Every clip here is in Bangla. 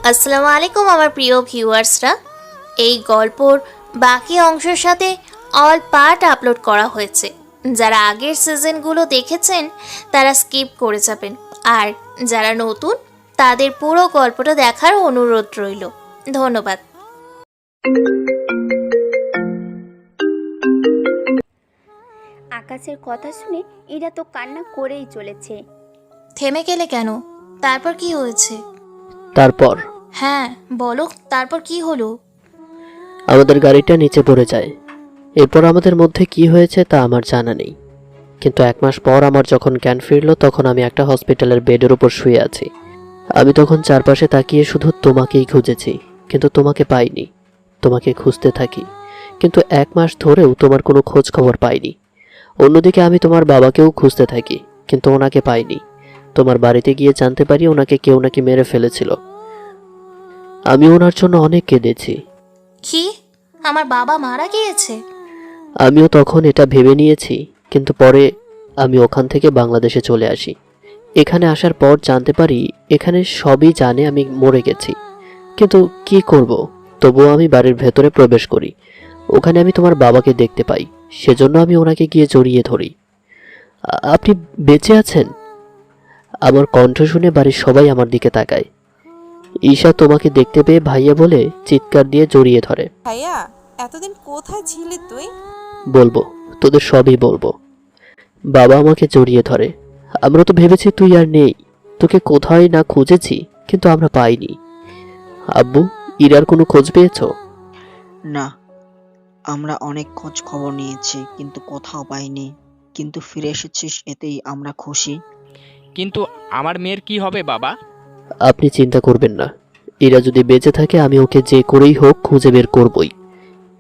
আসসালামু আলাইকুম আমার প্রিয় ভিউয়ার্সরা। এই গল্পর বাকি অংশের সাথে অল পার্ট আপলোড করা হয়েছে। যারা আগের সিজনগুলো দেখেছেন তারা স্কিপ করে যাবেন, আর যারা নতুন তাদের পুরো গল্পটা দেখার অনুরোধ রইল। ধন্যবাদ। আকাশের কথা শুনে এরা তো কান্না করেই চলেছে। থেমে গেলে কেন? তারপর কি হয়েছে? তারপর হ্যাঁ বলো, তারপর কি হলো? আমাদের গাড়িটা নিচে পড়ে যায়। এরপর আমাদের মধ্যে কি হয়েছে তা আমার জানা নেই, কিন্তু 1 মাস পর আমার যখন জ্ঞান ফিরল তখন আমি একটা হসপিটালের বেডের উপর শুয়ে আছি। আমি তখন চারপাশে তাকিয়ে শুধু তোমাকেই খুঁজেছি, কিন্তু তোমাকে পাইনি। তোমাকে খুঁজতে থাকি, কিন্তু 1 মাস ধরেও তোমার কোনো খোঁজ খবর পাইনি। অন্যদিকে আমি তোমার বাবাকেও খুঁজতে থাকি, কিন্তু ওনাকে পাইনি। তোমার বাড়িতে গিয়ে জানতে পারি ওনাকে কেউ নাকি মেরে ফেলেছিল। আমি ওনার জন্য অনেক কেঁদেছি। কি, আমার বাবা মারা গিয়েছে? আমিও তখন এটা ভেবে নিয়েছি, কিন্তু পরে আমি ওখান থেকে বাংলাদেশে চলে আসি। এখানে আসার পর জানতে পারি এখানে সবই জানে আমি মরে গেছি, কিন্তু কি করব, তবুও আমি বাড়ির ভেতরে প্রবেশ করি। ওখানে আমি তোমার বাবাকে দেখতে পাই, সেজন্য আমি ওনাকে গিয়ে জড়িয়ে ধরি। আপনি বেঁচে আছেন? আমার কণ্ঠ শুনে বাড়ির সবাই আমার দিকে তাকায়। ঈশা তোমাকে দেখতে পেয়ে ভাইয়া বলে চিৎকার দিয়ে জড়িয়ে ধরে। ভাইয়া, এতদিন কোথায় ছিলি তুই? বলবো, তোদের সবই বলবো। বাবা আমাকে জড়িয়ে ধরে। আমরা তো ভেবেছি তুই আর নেই, তোকে কোথায় না খুঁজেছি, কিন্তু আমরা পাইনি। আব্বু, ইরার কোনো খোঁজ পেয়েছো? না, আমরা অনেক খোঁজ খবর নিয়েছি কিন্তু কোথাও পাইনি। কিন্তু ফিরে এসেছিস এতেই আমরা খুশি। কিন্তু আমার মেয়ের কি হবে বাবা? আপনি চিন্তা করবেন না, ইরা যদি বেঁচে থাকে আমি ওকে যে করেই হোক খুঁজে বের করবই।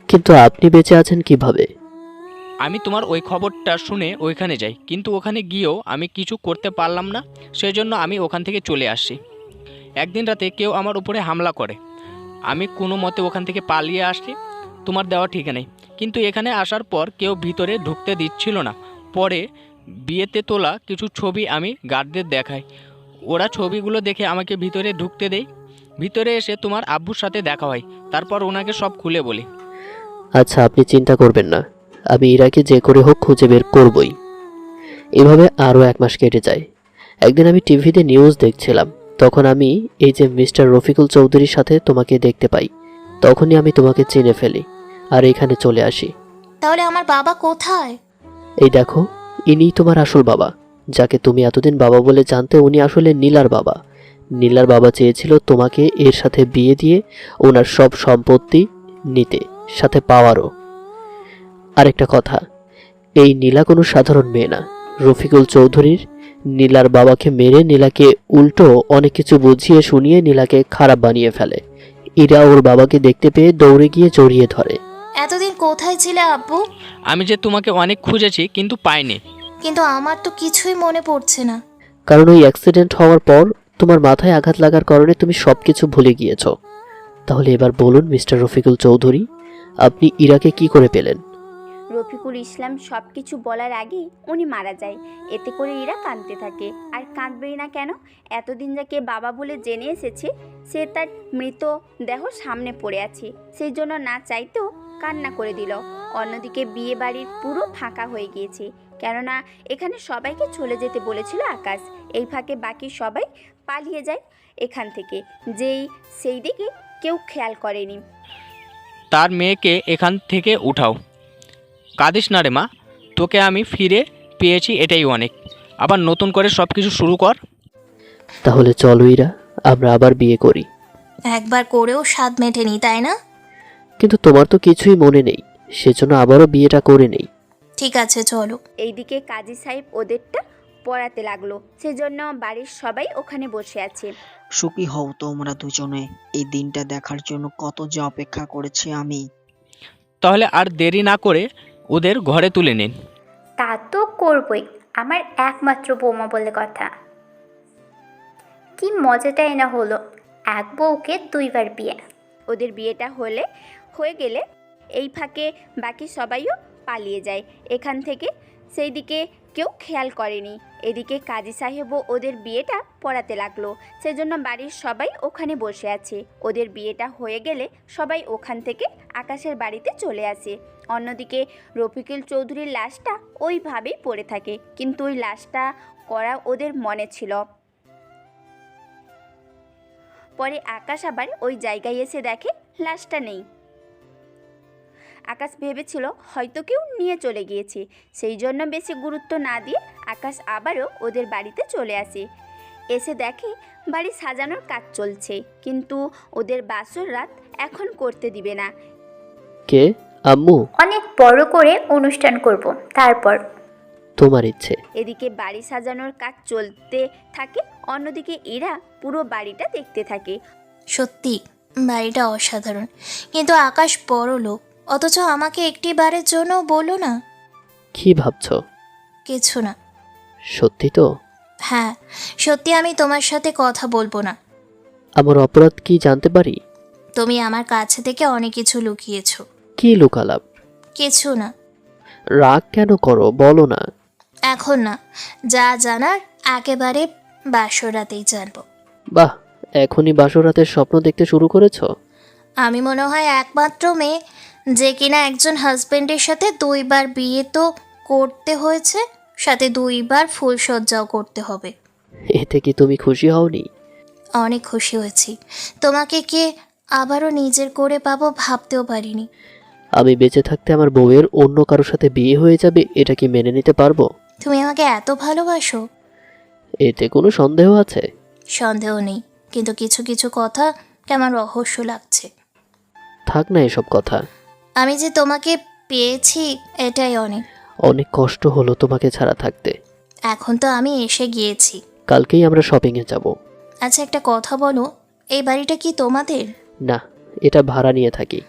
কিন্তু আপনি বেঁচে আছেন কিভাবে? আমি তোমার ওই খবরটা শুনে ওইখানে যাই, কিন্তু ওখানে গিয়েও আমি কিছু করতে পারলাম না। সেই জন্য আমি ওখান থেকে চলে আসি। একদিন রাতে কেউ আমার উপরে হামলা করে। আমি কোনো মতে ওখান থেকে পালিয়ে আসি তোমার দেওয়া ঠিকানায়। কিন্তু এখানে আসার পর কেউ ভিতরে ঢুকতে দিচ্ছিল না। পরে বিয়েতে তোলা কিছু ছবি আমি গার্ডদের দেখাই। ওরা ছবিগুলো দেখে আমাকে ভিতরে ঢুকতে দেয়। ভিতরে এসে তোমার আব্বুর সাথে দেখা হয়। তারপর ওনাকে সব খুলে বলি। আচ্ছা, আপনি চিন্তা করবেন না, আমি ইরাকে যে করে হোক খুঁজে বের করবই। এভাবে আরও 1 মাস কেটে যায়। একদিন আমি টিভিতে নিউজ দেখছিলাম, তখন আমি এই যে মিস্টার রফিকুল চৌধুরীর সাথে তোমাকে দেখতে পাই। তখনই আমি তোমাকে চিনে ফেলি আর এখানে চলে আসি। তাহলে আমার বাবা কোথায়? এই দেখো, ইনিই তোমার আসল বাবা। যাকে তুমি এতদিন বাবা বলে জানতে, উনি আসলে নীলার বাবা। নীলার বাবা চেয়েছিল তোমাকে এর সাথে বিয়ে দিয়ে ওনার সব সম্পত্তি নিতে, সাথে পাওয়ারও। আরেকটা কথা, এই নীলা কোনো সাধারণ মেয়ে না। রফিকুল চৌধুরীর নীলার বাবাকে মেরে নীলাকে উল্টো অনেক কিছু বুঝিয়ে শুনিয়ে নীলাকে খারাপ বানিয়ে ফেলে। ইরা ওর বাবাকে দেখতে পেয়ে দৌড়ে গিয়ে জড়িয়ে ধরে। এতদিন কোথায় ছিলে আব্বু? আমি যে তোমাকে অনেক খুঁজেছি কিন্তু পাইনি। কিন্তু আমার তো কিছুই মনে পড়ছে না। কারণ ওই অ্যাক্সিডেন্ট হওয়ার পর তোমার মাথায় আঘাত লাগার কারণে তুমি সবকিছু ভুলে গিয়েছো। তাহলে এবার বলুন মিস্টার রফিকুল চৌধুরী, আপনি ইরাকে কি করে পেলেন? রফিকুল ইসলাম সব কিছু বলার আগেই উনি মারা যায়। এতে করে এরা কাঁদতে থাকে। আর কাঁদবেই না কেন? এতদিন যাকে বাবা বলে জেনে এসেছে সে তার মৃত দেহ সামনে পড়ে আছে, সেই জন্য না চাইতেও কান্না করে দিল। অন্যদিকে বিয়ে বাড়ির পুরো ফাঁকা হয়ে গিয়েছে, কেননা এখানে সবাইকে চলে যেতে বলেছিল আকাশ। এই ফাঁকে বাকি সবাই পালিয়ে যায় এখান থেকে, সেই দিকে কেউ খেয়াল করেনি। তার মেয়েকে এখান থেকে উঠাও। কাঁদিস না রে মা, তোকে আমি ফিরে পেয়েছি, এটাই অনেক। আবার নতুন করে সব কিছু শুরু কর। তাহলে চলো ইরা, আমরা আবার বিয়ে করি। একবার করেও স্বাদ মেটেনি, তাই না? কিন্তু তোমার তো কিছুই মনে নেই, সেজন্য আবারও বিয়েটা করে নেই। ঠিক আছে চলো। এইদিকে কাজী সাহেব ওদেরটা পড়াতে লাগলো, সেজন্য বাড়ির সবাই ওখানে বসে আছে। সুখী হও তোমরা দুজনে। এই দিনটা দেখার জন্য কত যে অপেক্ষা করেছি আমি। তাহলে আর দেরি না করে ওদের ঘরে তুলে নিন। তা তো করবই, আমার একমাত্র বৌমা বলে কথা। কি মজাটাই না হলো, এক বউকে 2বার বিয়ে। ওদের বিয়েটা হয়ে গেলে এই ফাঁকে বাকি সবাইও পালিয়ে যায় এখান থেকে। সেই দিকে কেউ খেয়াল করেনি। এদিকে কাজী সাহেবও ওদের বিয়েটা পড়াতে লাগলো, সেজন্য বাড়ির সবাই ওখানে বসে আছে। ওদের বিয়েটা হয়ে গেলে সবাই ওখান থেকে আকাশের বাড়িতে চলে আসে। অন্যদিকে রফিকুল চৌধুরীর লাশটা ওইভাবেই পড়ে থাকে, কিন্তু ওই লাশটা করা ওদের মনে ছিল। পরে আকাশ আবার ওই জায়গায় এসে দেখে লাশটা নেই। আকাশ ভেবেছিল হয়তো কেউ নিয়ে চলে গিয়েছে, সেই জন্য বেশি গুরুত্ব না দিয়ে আকাশ আবারও ওদের বাড়িতে চলে আসে। এসে দেখে বাড়ি সাজানোর কাজ চলছে, কিন্তু ওদের বাসর রাত এখন করতে দিবে না। কে? আম্মু? অনেক বড় করে অনুষ্ঠান করব, তারপর। তোমার ইচ্ছে। এদিকে বাড়ি সাজানোর কাজ চলতে থাকে, অন্যদিকে এরা পুরো বাড়িটা দেখতে থাকে। সত্যি বাড়িটা অসাধারণ, কিন্তু আকাশ বড় লোক, অথচ আমাকে একটি বারের জন্য বলো না। কি ভাবছো? কিছু না। সত্যি তো? হ্যাঁ সত্যি, আমি তোমার সাথে কথা বলবো না। আমার অপরাধ কি জানতে পারি? তুমি আমার কাছে থেকে অনেক কিছু লুকিয়েছো। কি লুকালাম? কিছু না। রাগ কেন করো, বলো না। এখন না, যা জানার একেবারে বাসরাতেই জানবো। বাহ, এখনই বাসরাতের স্বপ্ন দেখতে শুরু করেছো? আমি মনে হয় একমাত্র মেয়ে যে কিনা একজন হাজবেন্ডের সাথে 2 বার বিয়ে তো করতে হয়েছে, সাথে 2 বার ফুলসজ্জাও করতে হবে। এতে কি তুমি খুশি হওনি? অনেক খুশি হয়েছি। তোমাকে কে আবারও নিজের করে পাবো ভাবতেও পারিনি। আমি বেঁচে থাকতে আমার বউয়ের অন্য কারোর সাথে বিয়ে হয়ে যাবে, এটা কি মেনে নিতে পারবো? তুমি আমাকে এত ভালোবাসো? এতে কোনো সন্দেহ আছে? সন্দেহ নেই, কিন্তু কিছু কিছু কথা কেমন রহস্য লাগছে। থাক না এসব কথা। আমি যে তোমাকে পেয়েছি এটাই অনেক। অনেক কষ্ট হলো তোমাকে ছাড়া থাকতে। এখন তো আমি এসে গিয়েছি। কালকেই আমরা শপিংয়ে যাব। আচ্ছা একটা কথা বলো, এই বাড়িটা কি তোমাদের? না, এটা ভাড়া নিয়ে থাকি।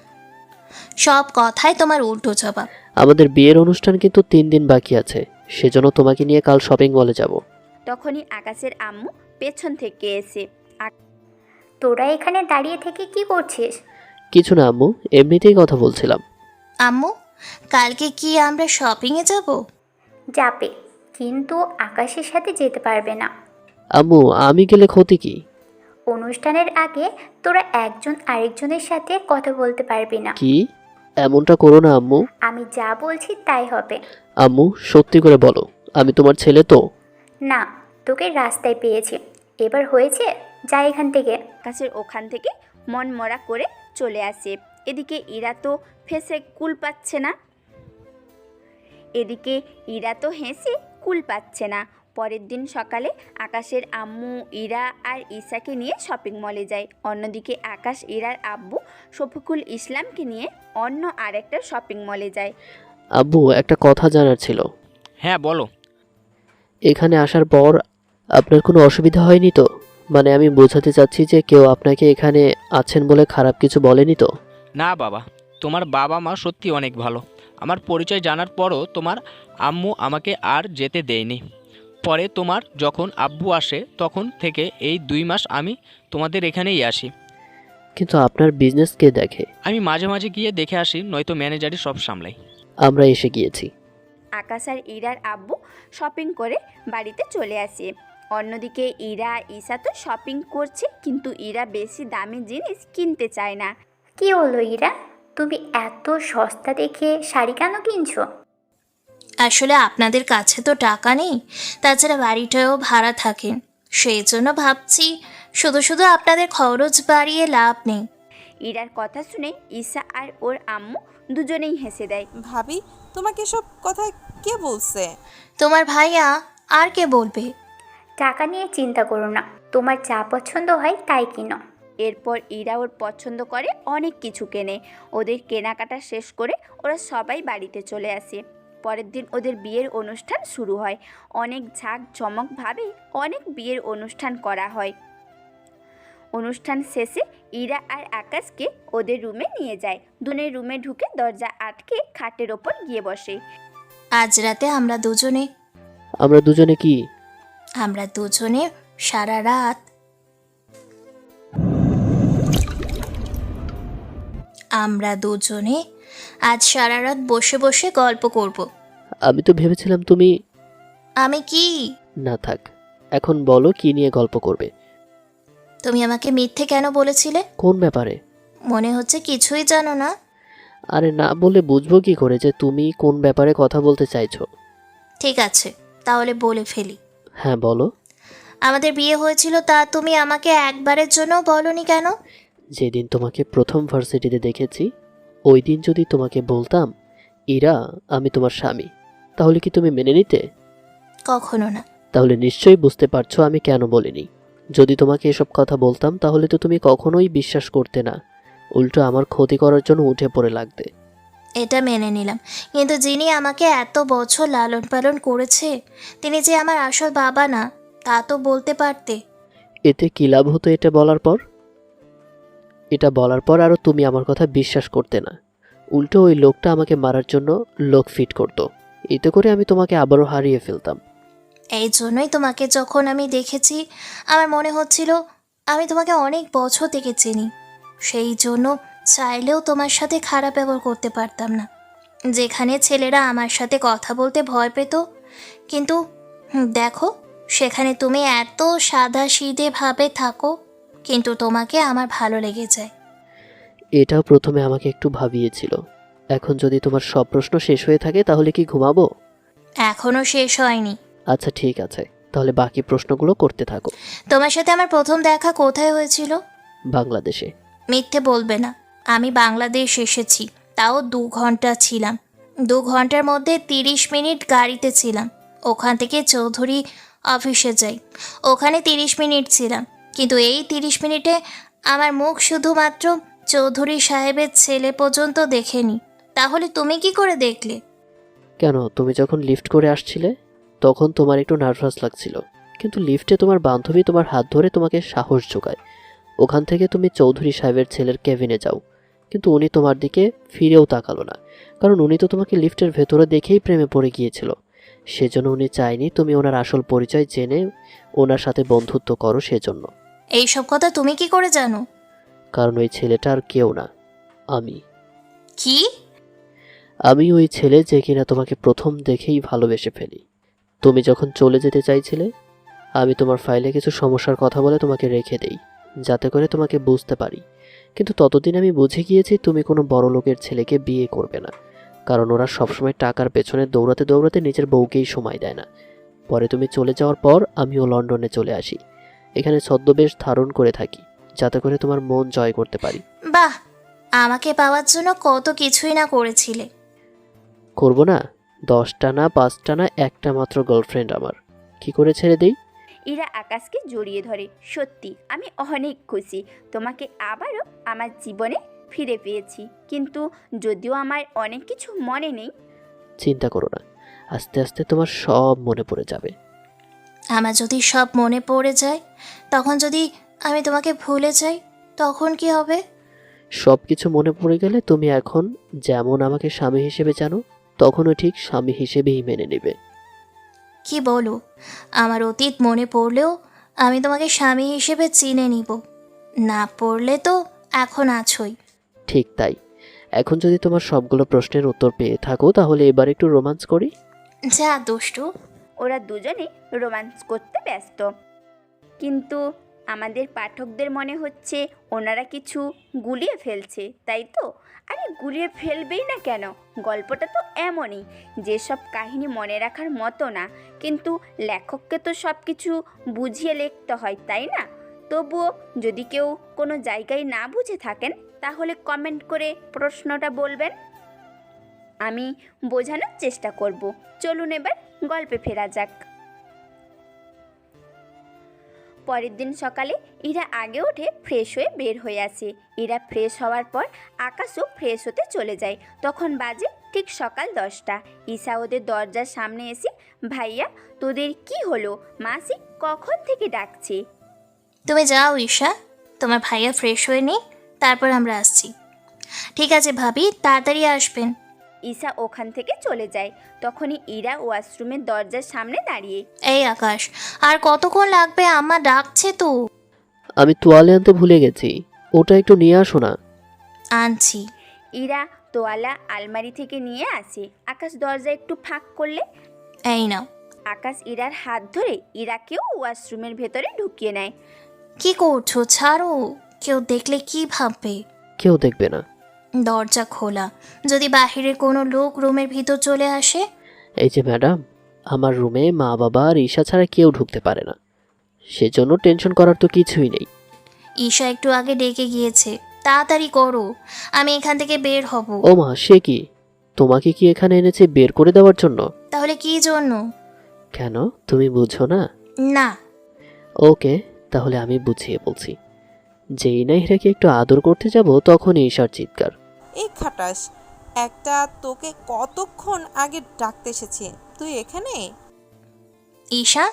সব কথায় তোমার উল্টো জবাব। আমাদের বিয়ের অনুষ্ঠান কিন্তু 3 দিন বাকি আছে, সেজন্য তোমাকে নিয়ে কাল শপিং মলে যাব। তখনই আকাশের আম্মু পেছন থেকে এসে, তোরা এখানে দাঁড়িয়ে থেকে কি করছিস? কিছু না আম্মু, এমনিতেই কথা বলছিলাম। আম্মু, কালকে কি আমরা শপিংয়ে যাব? যাবে, কিন্তু আকাশের সাথে যেতে পারবে না। আম্মু, আমি গেলে ক্ষতি কি? অনুষ্ঠানের আগে তোরা একজন আরেকজনের সাথে কথা বলতে পারবি না। কি? এমনটা করো না আম্মু। আমি যা বলছি তাই হবে। আম্মু সত্যি করে বলো, আমি তোমার ছেলে তো? না, তোকে রাস্তায় পেয়েছি, এবার হয়েছে, যা এখান থেকে। আকাশের ওখান থেকে মন মরা করে চলে আসে। এদিকে ইরা তো ফেসে কুল পাচ্ছে না। হেসে কুল পাচ্ছে না। পরের দিন সকালে আকাশের আম্মু ইরা আর ঈশাকে নিয়ে শপিং মলে যায়। অন্যদিকে আকাশ ইরার আব্বু শফিকুল ইসলামকে নিয়ে অন্য আরেকটা শপিং মলে যায়। আব্বু, একটা কথা জানার ছিল। হ্যাঁ বলো। এখানে আসার পর আপনার কোনো অসুবিধা হয়নি তো? মানে আমি বোঝাতে চাচ্ছি যে কেউ আপনাকে এখানে আছেন বলে খারাপ কিছু বলেনি তো? না বাবা, তোমার বাবা মা সত্যি অনেক ভালো। আমার পরিচয় জানার পরও তোমার আম্মু আমাকে আর যেতে দেয়নি। পরে তোমার যখন আব্বু আসে তখন থেকে এই 2 মাস আমি তোমাদের এখানেই আসি। কিন্তু আপনার বিজনেস কে দেখে? আমি মাঝে মাঝে গিয়ে দেখে আসি, নয়তো ম্যানেজারই সব সামলাই। আমরা এসে গিয়েছি। আকাশ আর ইরার আব্বু শপিং করে বাড়িতে চলে আসে। অন্যদিকে ইরা ঈশা তো শপিং করছে, কিন্তু ইরা বেশি দামি জিনিস কিনতে চায় না। কি হলো ইরা, তুমি এত সস্তা দেখে শাড়ি কেন কিনছো? আসলে আপনাদের কাছে তো টাকা নেই, তাছাড়া বাড়িটাও ভাড়া থাকেন, সেই জন্য ভাবছি শুধু শুধু আপনাদের খরচ বাড়িয়ে লাভ নেই। ইরার কথা শুনে ঈশা আর ওর আম্মু দুজনেই হেসে দেয়। ভাবি, তোমাকে সব কথা কে বলছে? তোমার ভাইয়া, আর কে বলবে? টাকা নিয়ে চিন্তা করো না, তোমার যা পছন্দ হয় তাই কিনো। এরপর ইরা ওর পছন্দ করে অনেক কিছু কেনে। ওদের কেনাকাটা শেষ করে ওরা সবাই বাড়িতে চলে আসে। পরের দিন ওদের বিয়ের অনুষ্ঠান শুরু হয়। অনেক ঝাঁকজমকভাবে অনেক বিয়ের অনুষ্ঠান করা হয়। অনুষ্ঠান শেষে ইরা আর আকাশকে ওদের রুমে নিয়ে যায়। দুজনে রুমে ঢুকে দরজা আটকে খাটের ওপর গিয়ে বসে। আজ রাতে আমরা দুজনে কি? আমরা দুজনে সারা রাত আজ সারা রাত বসে বসে গল্প করব। আমি তো ভেবেছিলাম তুমি... আমি কি? না থাক, এখন বলো কি নিয়ে গল্প করবে। তুমি আমাকে মিথ্যে কেন বলেছিলে? কোন ব্যাপারে? মনে হচ্ছে কিছুই জানো না। আরে না বলে বুঝবো কি করে যে তুমি কোন ব্যাপারে কথা বলতে চাইছো? ঠিক আছে, তাহলে বলে ফেলি। হ্যাঁ বলো। আমাদের বিয়ে হয়েছিল তা তুমি আমাকে একবারের জন্য বলনি কেন? যেদিন তোমাকে প্রথম ভার্সিটিতে দেখেছি ওই দিন যদি তোমাকে বলতাম ইরা আমি তোমার স্বামী, তাহলে কি তুমি মেনে নিতে? কখনো না। তাহলে নিশ্চয়ই বুঝতে পারছো আমি কেন বলিনি। যদি তোমাকে এসব কথা বলতাম তাহলে তো তুমি কখনোই বিশ্বাস করতে না, উল্টো আমার ক্ষতি করার জন্য উঠে পড়ে লাগতে। এটা মেনে নিলাম, কিন্তু যিনি আমাকে এত বছর লালন পালন করেছে তিনি যে আমার আসল বাবা না, তা তো বলতে পারতে। এতে কি লাভ হতো এটা বলার পর? এটা বলার পর আরও তুমি আমার কথা বিশ্বাস করতে না, উল্টো ওই লোকটা আমাকে মারার জন্য লোক ফিট করতো। এতে করে আমি তোমাকে আবারও হারিয়ে ফেলতাম। এই জন্যই তোমাকে যখন আমি দেখেছি আমার মনে হচ্ছিল আমি তোমাকে অনেক বছর থেকে চিনি, সেই জন্য চাইলেও তোমার সাথে খারাপ ব্যবহার করতে পারতাম না। যেখানে ছেলেরা আমার সাথে কথা বলতে ভয় পেত, কিন্তু দেখো সেখানে তুমি এত সাদাসিধে ভাবে থাকো, কিন্তু তোমাকে আমার ভালো লেগে যায়। এটাও প্রথমে আমাকে একটু ভাবিয়েছিল। এখন যদি তোমার সব প্রশ্ন শেষ হয়ে থাকে তাহলে কি ঘুমাবো? এখনো শেষ হয়নি। আচ্ছা ঠিক আছে, তাহলে বাকি প্রশ্নগুলো করতে থাকো। তোমার সাথে আমার প্রথম দেখা কোথায় হয়েছিল? বাংলাদেশে। মিথ্যে বলবে না, আমি বাংলাদেশ এসেছি, তাও 2 ঘন্টা ছিলাম। 2 ঘন্টার মধ্যে 30 মিনিট গাড়িতে ছিলাম। ওখান থেকে চৌধুরী অফিসে যাই, ওখানে 30 মিনিট ছিলাম, কিন্তু এই 30 মিনিটে আমার মুখ শুধুমাত্র চৌধুরী সাহেবের ছেলে পর্যন্ত দেখেনি। তাহলে তুমি কি করে দেখলে? কেন, তুমি যখন লিফট করে আসছিলে তখন তোমার একটু নার্ভাস লাগছিল, কিন্তু লিফটে তোমার বান্ধবী তোমার হাত ধরে তোমাকে সাহস যোগায়। ওখান থেকে তুমি চৌধুরী সাহেবের ছেলের কেবিনে যাও, কিন্তু উনি তোমার দিকে ফিরেও তাকালো না, কারণ উনি তো তোমাকে লিফটের ভেতরে দেখেই প্রেমে পড়ে গিয়েছিল। সেজন্য উনি চায়নি তুমি ওনার আসল পরিচয় জেনে ওনার সাথে বন্ধুত্ব করো, সেজন্য। এইসব কথা তুমি কি করে জানো? কারণ ওই ছেলেটা আর কেউ না, আমি। কি? আমি ওই ছেলে যে কিনা তোমাকে প্রথম দেখেই ভালোবেসে ফেলি। তুমি যখন চলে যেতে চাইছিলে আমি তোমার ফাইলে কিছু সমস্যার কথা বলে তোমাকে রেখে দেই, যাতে করে তোমাকে বুঝতে পারি। কিন্তু ততদিন আমি বুঝে গিয়েছি তুমি কোনো বড় লোকের ছেলেকে বিয়ে করবে না, কারণ ওরা সবসময় টাকার পেছনে দৌড়াতে দৌড়াতে নিজের বউকেই সময় দেয় না। পরে তুমি চলে যাওয়ার পর আমিও লন্ডনে চলে আসি, এখানে ছদ্মবেশ ধারণ করে থাকি, যাতে করে তোমার মন জয় করতে পারি। বাহ, আমাকে পাওয়ার জন্য কত কিছুই না করেছিলে। করব না? 10টা না 5টা না, একটা মাত্র গার্লফ্রেন্ড আমার, কি করে ছেড়ে দেই? ইরা আকাশকে জড়িয়ে ধরে। সত্যি আমি অনেক খুশি তোমাকে আবারও আমার জীবনে ফিরে পেয়েছি, কিন্তু যদিও আমার অনেক কিছু মনে নেই। চিন্তা করো না, আস্তে আস্তে তোমার সব মনে পড়ে যাবে। আমার যদি সব মনে পড়ে যায়, তখন যদি আমি তোমাকে ভুলে যাই, তখন কি হবে? সব কিছু মনে পড়ে গেলে তুমি এখন যেমন আমাকে স্বামী হিসেবে জানো, তখনও ঠিক স্বামী হিসেবেই মেনে নেবে। কি বলো? আমার অতীত মনে পড়লেও আমি তোমাকে স্বামী হিসেবে চিনে নিব, না পড়লে তো এখন আছোই। ঠিক তাই। এখন যদি তোমার সবগুলো প্রশ্নের উত্তর পেয়ে থাকো তাহলে এবার একটু রোমান্স করি। যা দুষ্টু। ওরা দুজনে রোম্যান্স করতে ব্যস্ত, কিন্তু আমাদের পাঠকদের মনে হচ্ছে ওনারা কিছু গুলিয়ে ফেলছে, তাই তো? আরে গুলিয়ে ফেলবেই না কেন, গল্পটা তো এমনই যেসব কাহিনী মনে রাখার মতো না, কিন্তু লেখককে তো সব কিছু বুঝিয়ে লিখতে হয়, তাই না? তবুও যদি কেউ কোনো জায়গায় না বুঝে থাকেন তাহলে কমেন্ট করে প্রশ্নটা বলবেন, আমি বোঝানোর চেষ্টা করব। চলুন এবার গল্পে ফেরা যাক। পরের দিন সকালে ইরা আগে উঠে ফ্রেশ হয়ে বের হয়ে আসে। ইরা ফ্রেশ হওয়ার পর আকাশও ফ্রেশ হতে চলে যায়। তখন বাজে ঠিক সকাল 10টা। ঈশা ওদের দরজার সামনে এসে, ভাইয়া তোদের কি হলো? মাসি কখন থেকে ডাকছে। তুমি যাও ঈশা, তোমার ভাইয়া ফ্রেশ হয়ে নিক, তারপর আমরা আসছি। ঠিক আছে ভাবি, তাড়াতাড়ি আসবেন। ঈশা ওখান থেকে চলে যায়। তখনই ইরা ওয়াশরুমের দরজার সামনে দাঁড়িয়ে। এই আকাশ, আর কতক্ষণ লাগবে? আমার ডাকছে তো। আমি তোয়ালে আনতে ভুলে গেছি, ওটা একটু নিয়ে আসো না। আনছি। ইরা তোয়ালা আলমারি থেকে নিয়ে আসে। আকাশ দরজা একটু ফাঁক করলে, এই নাও। আকাশ ইরার হাত ধরে ইরাকেও ওয়াশরুমের ভেতরে ঢুকিয়ে নেয়। কি করছো? ছাড়ো, কেউ দেখলে কি ভাববে? কেউ দেখবে না। দরজা খোলা, যদি বাহিরে কোনো লোক রুমের ভিতর চলে আসে? এই যে ম্যাডাম, আমার রুমে মা বাবা আর ঈশা ছাড়া কেউ ঢুকতে পারে না, সেজন্য টেনশন করার তো কিছুই নেই। ঈশা একটু আগে ডেকে গিয়েছে, তাড়াতাড়ি করো, আমি এখান থেকে বের হব। ও মা, সে কি? তোমাকে কি এখানে এনেছে বের করে দেওয়ার জন্য? তাহলে কি জন্য? কেন, তুমি বুঝো না? না। ওকে, তাহলে আমি বুঝিয়ে বলছি। যেই না হীরাকে একটু আদর করতে যাব তখনই ঈশার চিৎকার। এই খাটাস একটা, তোকে কতক্ষণ আগে ডাকতে এসেছি, তুই এখানে? ঈশা,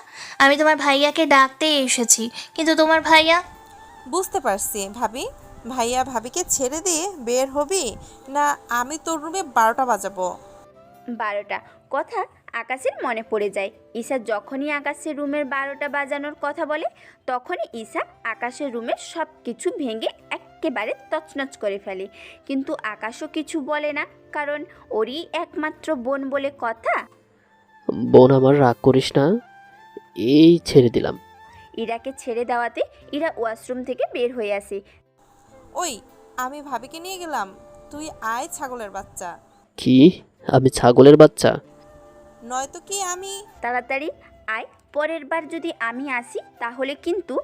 আমি তোমার ভাইয়াকে ডাকতে এসেছি, কিন্তু তোমার ভাইয়া। বুঝতে পারছি ভাবি, ভাইয়া ভাবিকে ছেড়ে দিয়ে বের হবি না আমি তোর রুমে 12টা বাজাবো? 12টা কথা আকাশের মনে পড়ে যায়। ঈশা যখনই আকাশের রুমের 12টা বাজানোর কথা বলে, তখনই ঈশা আকাশের রুমের সব কিছু ভেঙে একেবারে তছনছ করে ফেলে। কিন্তু আকাশও কিছু বলে না, কারণ ওরই একমাত্র বোন বলে কথা। বোন আমার, রাগ করিস না, এই ছেড়ে দিলাম। ইরাকে ছেড়ে দেওয়াতে ইরা ওয়াশরুম থেকে বের হয়ে আসে। ওই, আমি ভাবিকে নিয়ে গেলাম, তুই আয় ছাগলের বাচ্চা। কি? আমি ছাগলের বাচ্চা? নয়তো কি আমি? তাড়াতাড়ি আয়, পরের বার যদি আমি আসি তাহলে কিন্তু।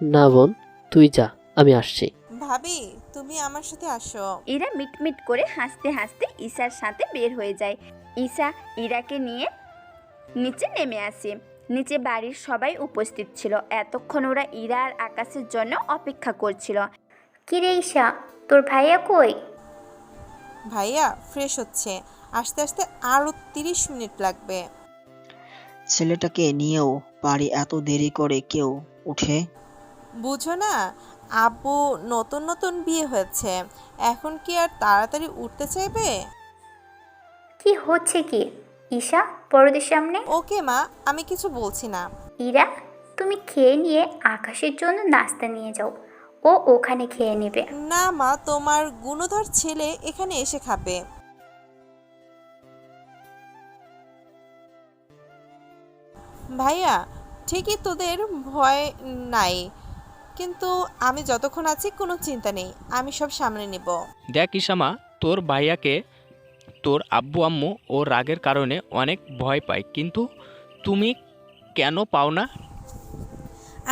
না বোন, তুই যা, আমি আসছি। ভাবি তুমি আমার সাথে আসো। ইরা মিটমিট করে হাসতে হাসতে ঈশার সাথে বের হয়ে যায়। ঈশা ইরাকে নিয়ে নিচে নেমে আসে। নিচে বাড়ির সবাই উপস্থিত ছিল। এতক্ষণ ওরা ইরা আর আকাশের জন্য অপেক্ষা করছিল। কিরে ঈশা, তোর ভাইয়া কই? ভাইয়া ফ্রেশ হচ্ছে, আস্তে আস্তে আরো 30 মিনিট লাগবে। ছেলেটাকে নিয়েও বাড়ি এত দেরি করে কেউ উঠে? বুঝো না, আব্বু নতুন নতুন বিয়ে হয়েছে, এখন কি আর তাড়াতাড়ি উঠতে চাইবে? কি হচ্ছে কি ঈশা পরদের সামনে? ওকে মা, আমি কিছু বলছি না। ইরা, তুমি খেয়ে নিয়ে আকাশের জন্য নাস্তা নিয়ে যাও, ও ওখানে খেয়ে নেবে। না মা, তোমার গুণধর ছেলে এখানে এসে খাবে। ভাইয়া ঠিকই তোদের ভয় নাই, কিন্তু আমি যতক্ষণ আছি কোনো চিন্তা নেই, আমি সব সামলে নেব। দেখ ইসামা, তোর ভাইয়াকে তোর আব্বু আম্মু ও রাগের কারণে অনেক ভয় পায়, কিন্তু তুমি কেন পাও না?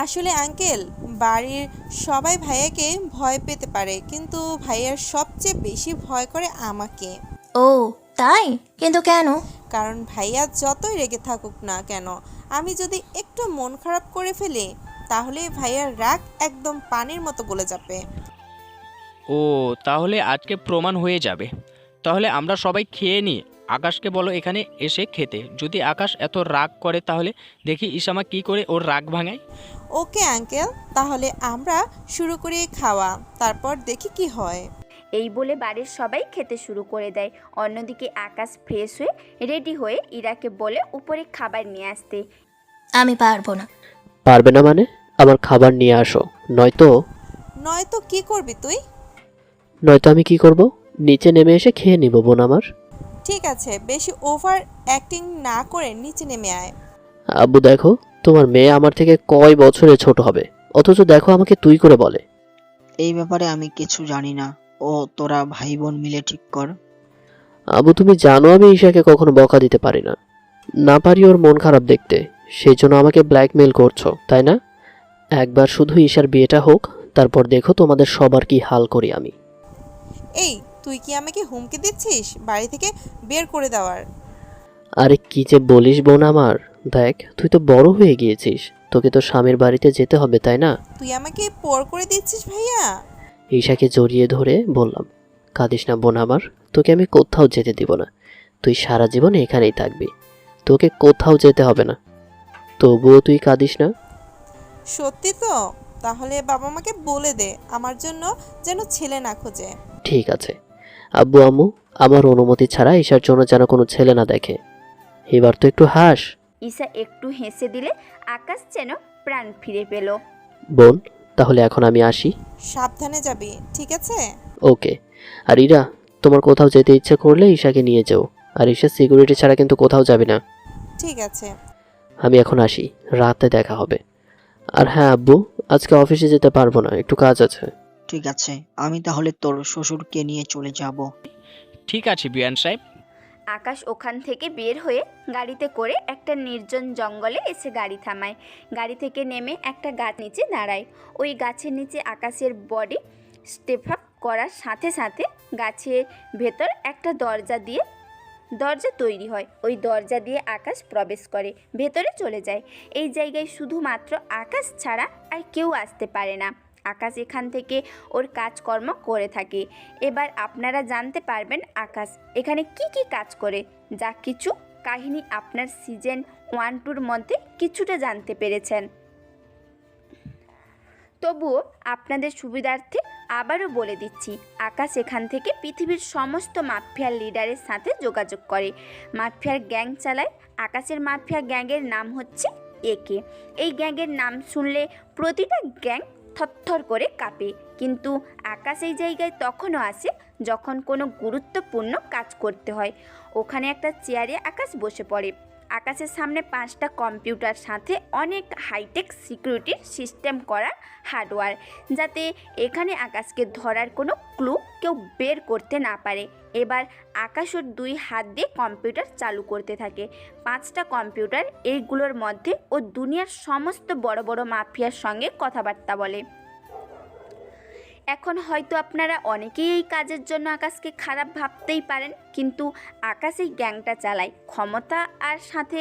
আসলে আঙ্কেল, বাড়ির সবাই ভাইয়াকে ভয় পেতে পারে, কিন্তু ভাইয়ার সবচেয়ে বেশি ভয় করে আমাকে। ও তাই? কিন্তু কেন? কারণ ভাইয়া যতই রেগে থাকুক না কেন, আমি যদি একটু মন খারাপ করে ফেলি, তাহলে ভাইয়ার রাগ একদম পানির মতো গলে যাবে। ও, তাহলে আজকে প্রমাণ হয়ে যাবে। তাহলে আমরা সবাই খেয়ে নিই। আকাশকে বলো এখানে এসে খেতে। যদি আকাশ এত রাগ করে তাহলে দেখি ইসামা কি করে ওর রাগ ভাঙায়। ওকে আঙ্কেল, তাহলে আমরা শুরু করি খাওয়া, তারপর দেখি কি হয়। এই বলে বাড়ির সবাই খেতে শুরু করে দেয়। অন্যদিকে আকাশ ফ্রেশ হয়ে রেডি হয়ে ইরাকে বলে উপরে খাবার নিয়ে আসতে। আমি পারবো না। পারবে না মানে? আমার খাবার নিয়ে আসো, নয়তো। নয়তো কি করবি তুই? নয়তো আমি কি করব? নিচে নেমে এসে খেয়ে নিব বোন আমার। ঠিক আছে, বেশি ওভার অ্যাক্টিং না করে নিচে নেমে আয়। আব্বু দেখো, তোমার মেয়ে আমার থেকে কয় বছরে ছোট হবে, অথচ দেখো আমাকে তুই করে বলে। এই ব্যাপারে আমি কিছু জানি না, ও তোরা ভাই বোন মিলে ঠিক কর। আব্বু তুমি জানো আমি ঈশাকে কখনো বকা দিতে পারি না, না পারি ওর মন খারাপ দেখতে, সেই জন্য আমাকে ব্ল্যাকমেল করছো তাই না? একবার শুধু ঈশার বিয়েটা হোক, তারপর দেখো তোমাদের সবার কি হাল করি আমি। এই, তুই কি আমাকে হুমকি দিচ্ছিস বাড়ি থেকে বের করে দেওয়ার? আরে কি যে বলিস বোন আমার, দেখ তুই তো বড় হয়ে গিয়েছিস, তোকে তো স্বামীর বাড়িতে যেতে হবে তাই না? তুই আমাকে পর করে দিচ্ছিস ভাইয়া? ঈশাকে জড়িয়ে ধরে বললাম, কাঁদিস না বোন আমার, তোকে আমি কোথাও যেতে দিব না, তুই সারা জীবন এখানেই থাকবি, তোকে কোথাও যেতে হবে না। তবুও তুই কাঁদিস না। সত্যি তো? তাহলে বাবা মাকে বলে দে আমার জন্য যেন ছেলে না খোঁজে। ঠিক আছে আব্বু আম্মু, আমার অনুমতি ছাড়া ঈশার জন্য যেন কোনো ছেলে না দেখে। এবার তো একটু হাস। ঈশা একটু হেসে দিলে আকাশ যেন প্রাণ ফিরে পেল। বোন, তাহলে এখন আমি আসি। সাবধানে যাবি, ঠিক আছে? ওকে। আর ইরা, তোমার কোথাও যেতে ইচ্ছে করলে ঈশাকে নিয়ে যাও, আর ঈশা সিকিউরিটি ছাড়া কিন্তু কোথাও যাবে না। ঠিক আছে। আমি এখন আসি, রাতে দেখা হবে। আর হ্যাঁ আব্বু, আজকে অফিসে যেতে পারবো না, একটু কাজ আছে। ঠিক আছে, আমি তাহলে তোর শ্বশুরকে নিয়ে চলে যাব। ঠিক আছে বিয়ান সাহেব। আকাশ ওখান থেকে বের হয়ে গাড়িতে করে একটা নির্জন জঙ্গলে এসে গাড়ি থামায়। গাড়ি থেকে নেমে একটা গাছ নিচে দাঁড়ায়। ওই গাছের নিচে আকাশের বডি স্টেপ আপ করার সাথে সাথে গাছের ভেতর একটা দরজা তৈরি হয়। ওই দরজা দিয়ে আকাশ প্রবেশ করে, ভেতরে চলে যায়। এই জায়গায় শুধুমাত্র আকাশ ছাড়া আর কেউ আসতে পারে না। আকাশ এখান থেকে ওর কাজকর্ম করে থাকে। এবার আপনারা জানতে পারবেন আকাশ এখানে কি কি কাজ করে। যা কিছু কাহিনী আপনার সিজন 1-2 মধ্যে কিছুটা জানতে পেরেছেন। তবুও আপনাদের সুবিধার্থে আবারও বলে দিচ্ছি, আকাশ এখান থেকে পৃথিবীর সমস্ত মাফিয়ার লিডারের সাথে যোগাযোগ করে, মাফিয়ার গ্যাং চালায়। আকাশের মাফিয়া গ্যাংয়ের নাম হচ্ছে একে। এই গ্যাংয়ের নাম শুনলে প্রতিটা গ্যাং থরথর করে কাঁপে। কিন্তু আকাশ এই জায়গায় তখনও আসে যখন কোনো গুরুত্বপূর্ণ কাজ করতে হয়। ওখানে একটা চেয়ারে আকাশ বসে পড়ে। আকাশের সামনে 5টা কম্পিউটার সাথে অনেক হাইটেক সিকিউরিটির সিস্টেম করা হার্ডওয়্যার, যাতে এখানে আকাশকে ধরার কোনো ক্লু কেউ বের করতে না পারে। এবার আকাশ ওর 2 হাত দিয়ে কম্পিউটার চালু করতে থাকে। 5টা কম্পিউটার, এইগুলোর মধ্যে ও দুনিয়ার সমস্ত বড় বড় মাফিয়ার সঙ্গে কথাবার্তা বলে। এখন হয়তো আপনারা অনেকেই এই কাজের জন্য আকাশকে খারাপ ভাবতেই পারেন, কিন্তু আকাশ এই গ্যাংটা চালায় ক্ষমতা আর সাথে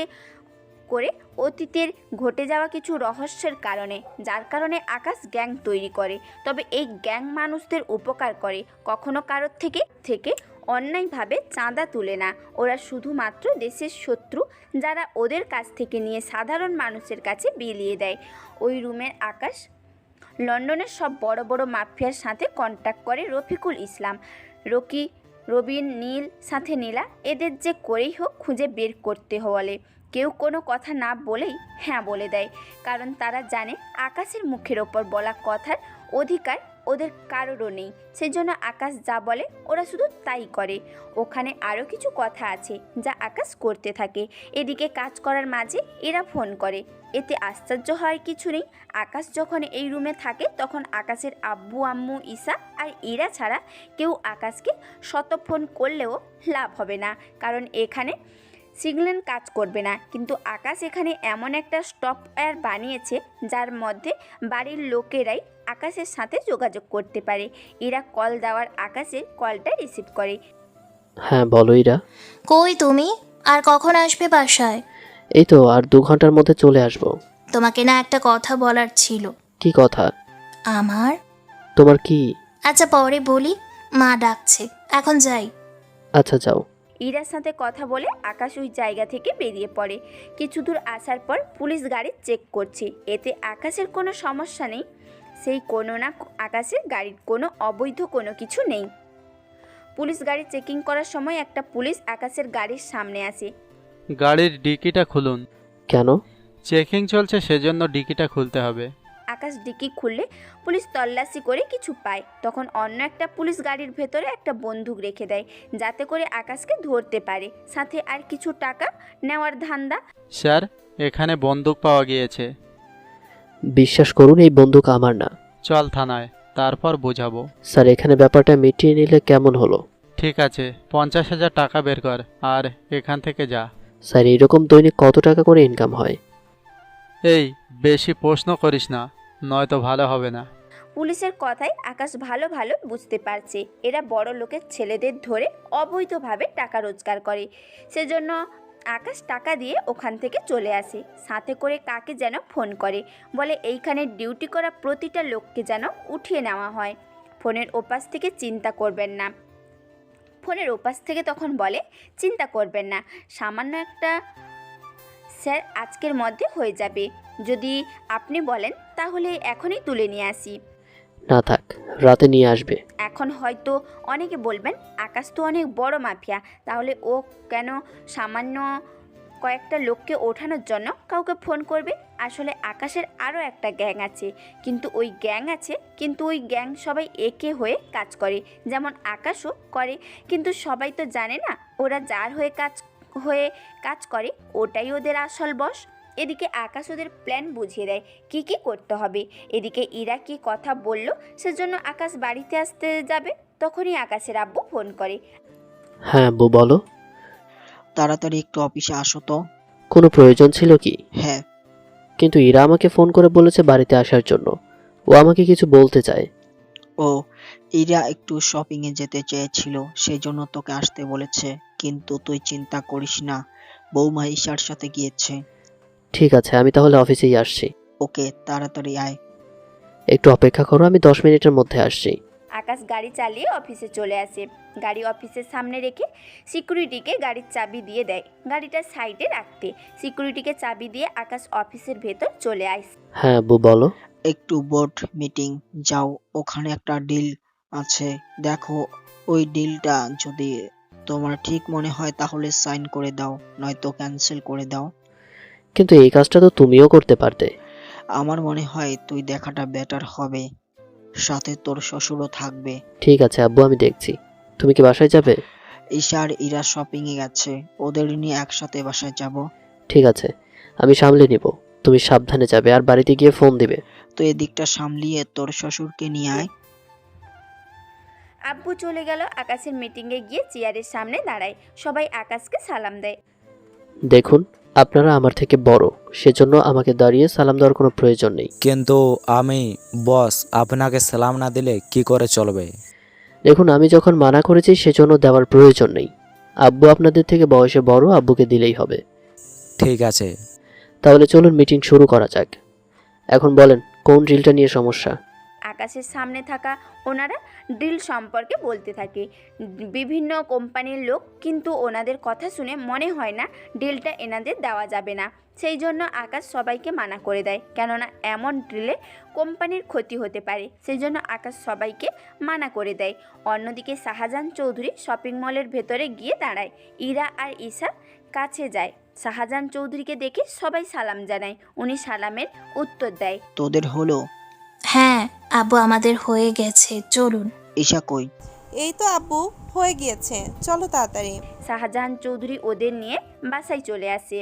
করে অতীতের ঘটে যাওয়া কিছু রহস্যের কারণে, যার কারণে আকাশ গ্যাং তৈরি করে। তবে এই গ্যাং মানুষদের উপকার করে, কখনো কারোর থেকে অন্যায়ভাবে চাঁদা তুলে না। ওরা শুধুমাত্র দেশের শত্রু যারা ওদের কাছ থেকে নিয়ে সাধারণ মানুষের কাছে বিলিয়ে দেয়। ওই রুমের আকাশ লন্ডনের সব বড় বড় মাফিয়ার সাথে কন্ট্যাক্ট করে। রফিকুল ইসলাম, রকি, রবিন, নীল, সাথে নীলা, এদের যে করেই হোক খুঁজে বের করতে বলে। কেউ কোনো কথা না বলেই হ্যাঁ বলে দেয়, কারণ তারা জানে আকাশের মুখের ওপর বলা কথার অধিকার ওদের কারোরও নেই। সেই জন্য আকাশ যা বলে ওরা শুধু তাই করে। ওখানে আরও কিছু কথা আছে যা আকাশ করতে থাকে। এদিকে কাজ করার মাঝে এরা ফোন করে। এতে আশ্চর্য হওয়ার কিছু নেই। আকাশ যখন এই রুমে থাকে তখন আকাশের আব্বু আম্মু ঈশা আর ইরা ছাড়া কেউ আকাশকে শত ফোন করলেও লাভ হবে না, কারণ এখানে সিগন্যাল কাজ করবে না। কিন্তু আকাশ এখানে এমন একটা সফটওয়্যার বানিয়েছে যার মধ্যে বাড়ির লোকেরাই আকাশের সাথে যোগাযোগ করতে পারে। এরা কল দেওয়ার আকাশের কলটা রিসিভ করে। হ্যাঁ বলো ইরা। কই তুমি? আর কখন আসবে বাসায়? এই তো আর 2 ঘন্টার মধ্যে চলে আসবো। তোমাকে না একটা কথা বলার ছিল। কি কথা? আমার? তোমার কি? আচ্ছা পরে বলি, মা ডাকছে, এখন যাই। আচ্ছা যাও। ইরার সাথে কথা বলে আকাশ ওই জায়গা থেকে বেরিয়ে পড়ে। কিছু দূর আসার পর পুলিশ গাড়ি চেক করছে। এতে আকাশের কোনো সমস্যা নেই। সেই কোনো না আকাশের গাড়ির কোনো অবৈধ কোনো কিছু নেই। পুলিশ গাড়ি চেকিং করার সময় একটা পুলিশ আকাশের গাড়ির সামনে আসে। গাড়ির ডিকিটা খুলুন। কেন? চেকিং চলছে, সেজন্য ডিকিটা খুলতে হবে। আকাশ ডিকি খুললে পুলিশ তল্লাশি করে কিছু পায়। তখন অন্য একটা পুলিশ গাড়ির ভেতরে একটা বন্দুক রেখে দেয়, যাতে করে আকাশকে ধরতে পারে, সাথে আর কিছু টাকা নেওয়ার ধান্দা। স্যার, এখানে বন্দুক পাওয়া গিয়েছে। বিশ্বাস করুন এই বন্দুক আমার না। চল থানায়, তারপর বোঝাবো। স্যার এখানে ব্যাপারটা মিটিয়ে নিলে কেমন হলো? ঠিক আছে, 50,000 টাকা বের কর আর এখান থেকে যা। স্যার এরকম দৈনিক কত টাকা করে ইনকাম হয়? এই বেশি প্রশ্ন করিস না, নয়তো ভালো হবে না। পুলিশের কথায় আকাশ ভালো বুঝতে পারছে এরা বড় লোকের ছেলেদের ধরে অবৈধভাবে টাকা রোজগার করে। সেজন্য আকাশ টাকা দিয়ে ওখান থেকে চলে আসে। সাথে করে কাকে যেন ফোন করে, বলে এইখানে ডিউটি করা প্রতিটা লোককে যেন উঠিয়ে নেওয়া হয়। ফোনের ওপাশ থেকে চিন্তা করবেন না। ফোনের ওপাশ থেকে তখন বলে, চিন্তা করবেন না, সামান্য একটা স্যার আজকের মধ্যে হয়ে যাবে। যদি আপনি বলেন তাহলে এখনই তুলে নিয়ে আসি। না থাক, রাতে নিয়ে আসবে। এখন হয়তো অনেকে বলবেন আকাশ তো অনেক বড় মাফিয়া, তাহলে ও কেন সামান্য কয়েকটা লোককে ওঠানোর জন্য কাউকে ফোন করবে? আসলে আকাশের আরও একটা গ্যাং আছে, কিন্তু ওই গ্যাং সবাই একে হয়ে কাজ করে, যেমন আকাশও করে। কিন্তু সবাই তো জানে না ওরা যার হয়ে কাজ করে ওটাই ওদের আসল বস। এদিকে আকাশ ওদের প্ল্যান বুঝিয়ে দেয় কি কি করতে হবে। এদিকে ইরা কি কথা বলল সেজন্য আকাশ বাড়িতে আসতে যাবে, তখনই আকাশের আব্বু ফোন করে। হ্যাঁ আব্বু বলো। তাড়াতাড়ি একটু অফিসে আসো তো। কোনো প্রয়োজন ছিল কি? হ্যাঁ। কিন্তু ইরা আমাকে ফোন করে বলেছে বাড়িতে আসার জন্য। ও আমাকে কিছু বলতে চায়। ও, ইরা একটু শপিং এ যেতে চেয়েছিল, সেই জন্য তোকে আসতে বলেছে। কিন্তু তুই চিন্তা করিস না, বৌমা ঈশার সাথে গিয়েছে। ঠিক আছে, আমি তাহলে অফিসেই আসছি। ওকে, তাড়াতাড়ি আয়। একটু অপেক্ষা করো, আমি 10 মিনিটের মধ্যে আসছি। আকাশ গাড়ি চালিয়ে অফিসে চলে আসে। গাড়ি অফিসের সামনে রেখে সিকিউরিটিকে গাড়ির চাবি দিয়ে দেয় গাড়িটা সাইডে রাখতে। সিকিউরিটিকে চাবি দিয়ে আকাশ অফিসের ভেতর চলে আসে। হ্যাঁ আব্বু বলো। একটু বোর্ড মিটিং যাও, ওখানে একটা ডিল আছে, দেখো ওই ডিলটা যদি তোমার ঠিক মনে হয় তাহলে সাইন করে দাও, নয়তো ক্যান্সেল করে দাও। কিন্তু এই কাজটা তো তুমিও করতে পারতে। আমার মনে হয় তুই দেখাটা বেটার হবে, সাথে তোর শ্বশুরও থাকবে। ঠিক আছে আব্বু, আমি দেখছি। তুমি কি বাসায় যাবে? ঈশা আর ইরা শপিং এ গেছে, ওদের নিয়ে একসাথে বাসায় যাব। ঠিক আছে, আমি সামলে নিব। তুমি সাবধানে যাবে আর বাড়িতে গিয়ে ফোন দিবে। তো এদিকটা সামলিয়ে তোর শ্বশুরকে নিয়ে আয়। আব্বু চলে গেল। আকাশের মিটিংয়ে গিয়ে চেয়ারের সামনে দাঁড়ায়। সবাই আকাশকে সালাম দেয়। দেখুন, আপনারা আমার থেকে বড়, সেজন্য আমাকে দাঁড়িয়ে সালাম দেওয়ার কোনো প্রয়োজন নেই। কিন্তু আমি বস, আপনাকে সালাম না দিলে কি করে চলবে? দেখুন, আমি যখন মানা করেছি সেজন্য দেওয়ার প্রয়োজন নেই। আব্বু আপনাদের থেকে বয়সে বড়, আব্বুকে দিলেই হবে। ঠিক আছে। তাহলে চলুন মিটিং শুরু করা যাক। এখন বলেন, কোন ড্রিলটা নিয়ে সমস্যা? আকাশের সামনে থাকা ওনারা ডিল সম্পর্কে বলতে থাকে। বিভিন্ন কোম্পানির লোক, কিন্তু ওনাদের কথা শুনে মনে হয় না ডিলটা এনাদের দেওয়া যাবে না। সেই জন্য আকাশ সবাইকে মানা করে দেয়, কেননা এমন ডিলে কোম্পানির ক্ষতি হতে পারে। সেই জন্য আকাশ সবাইকে মানা করে দেয়। অন্যদিকে শাহজাহান চৌধুরী শপিং মলের ভেতরে গিয়ে দাঁড়ায়। ইরা আর ঈশা কাছে যায়। শাহজাহান চৌধুরীকে দেখে সবাই সালাম জানায়। উনি সালামের উত্তর দেয়। তোদের হলো? হ্যাঁ আব্বু, আমাদের হয়ে গেছে, চলুন। ঈশা কই? এই তো আব্বু, হয়ে গিয়েছে, চলো তাড়াতাড়ি। শাহজাহান চৌধুরী ওদের নিয়ে বাসায় চলে আসে।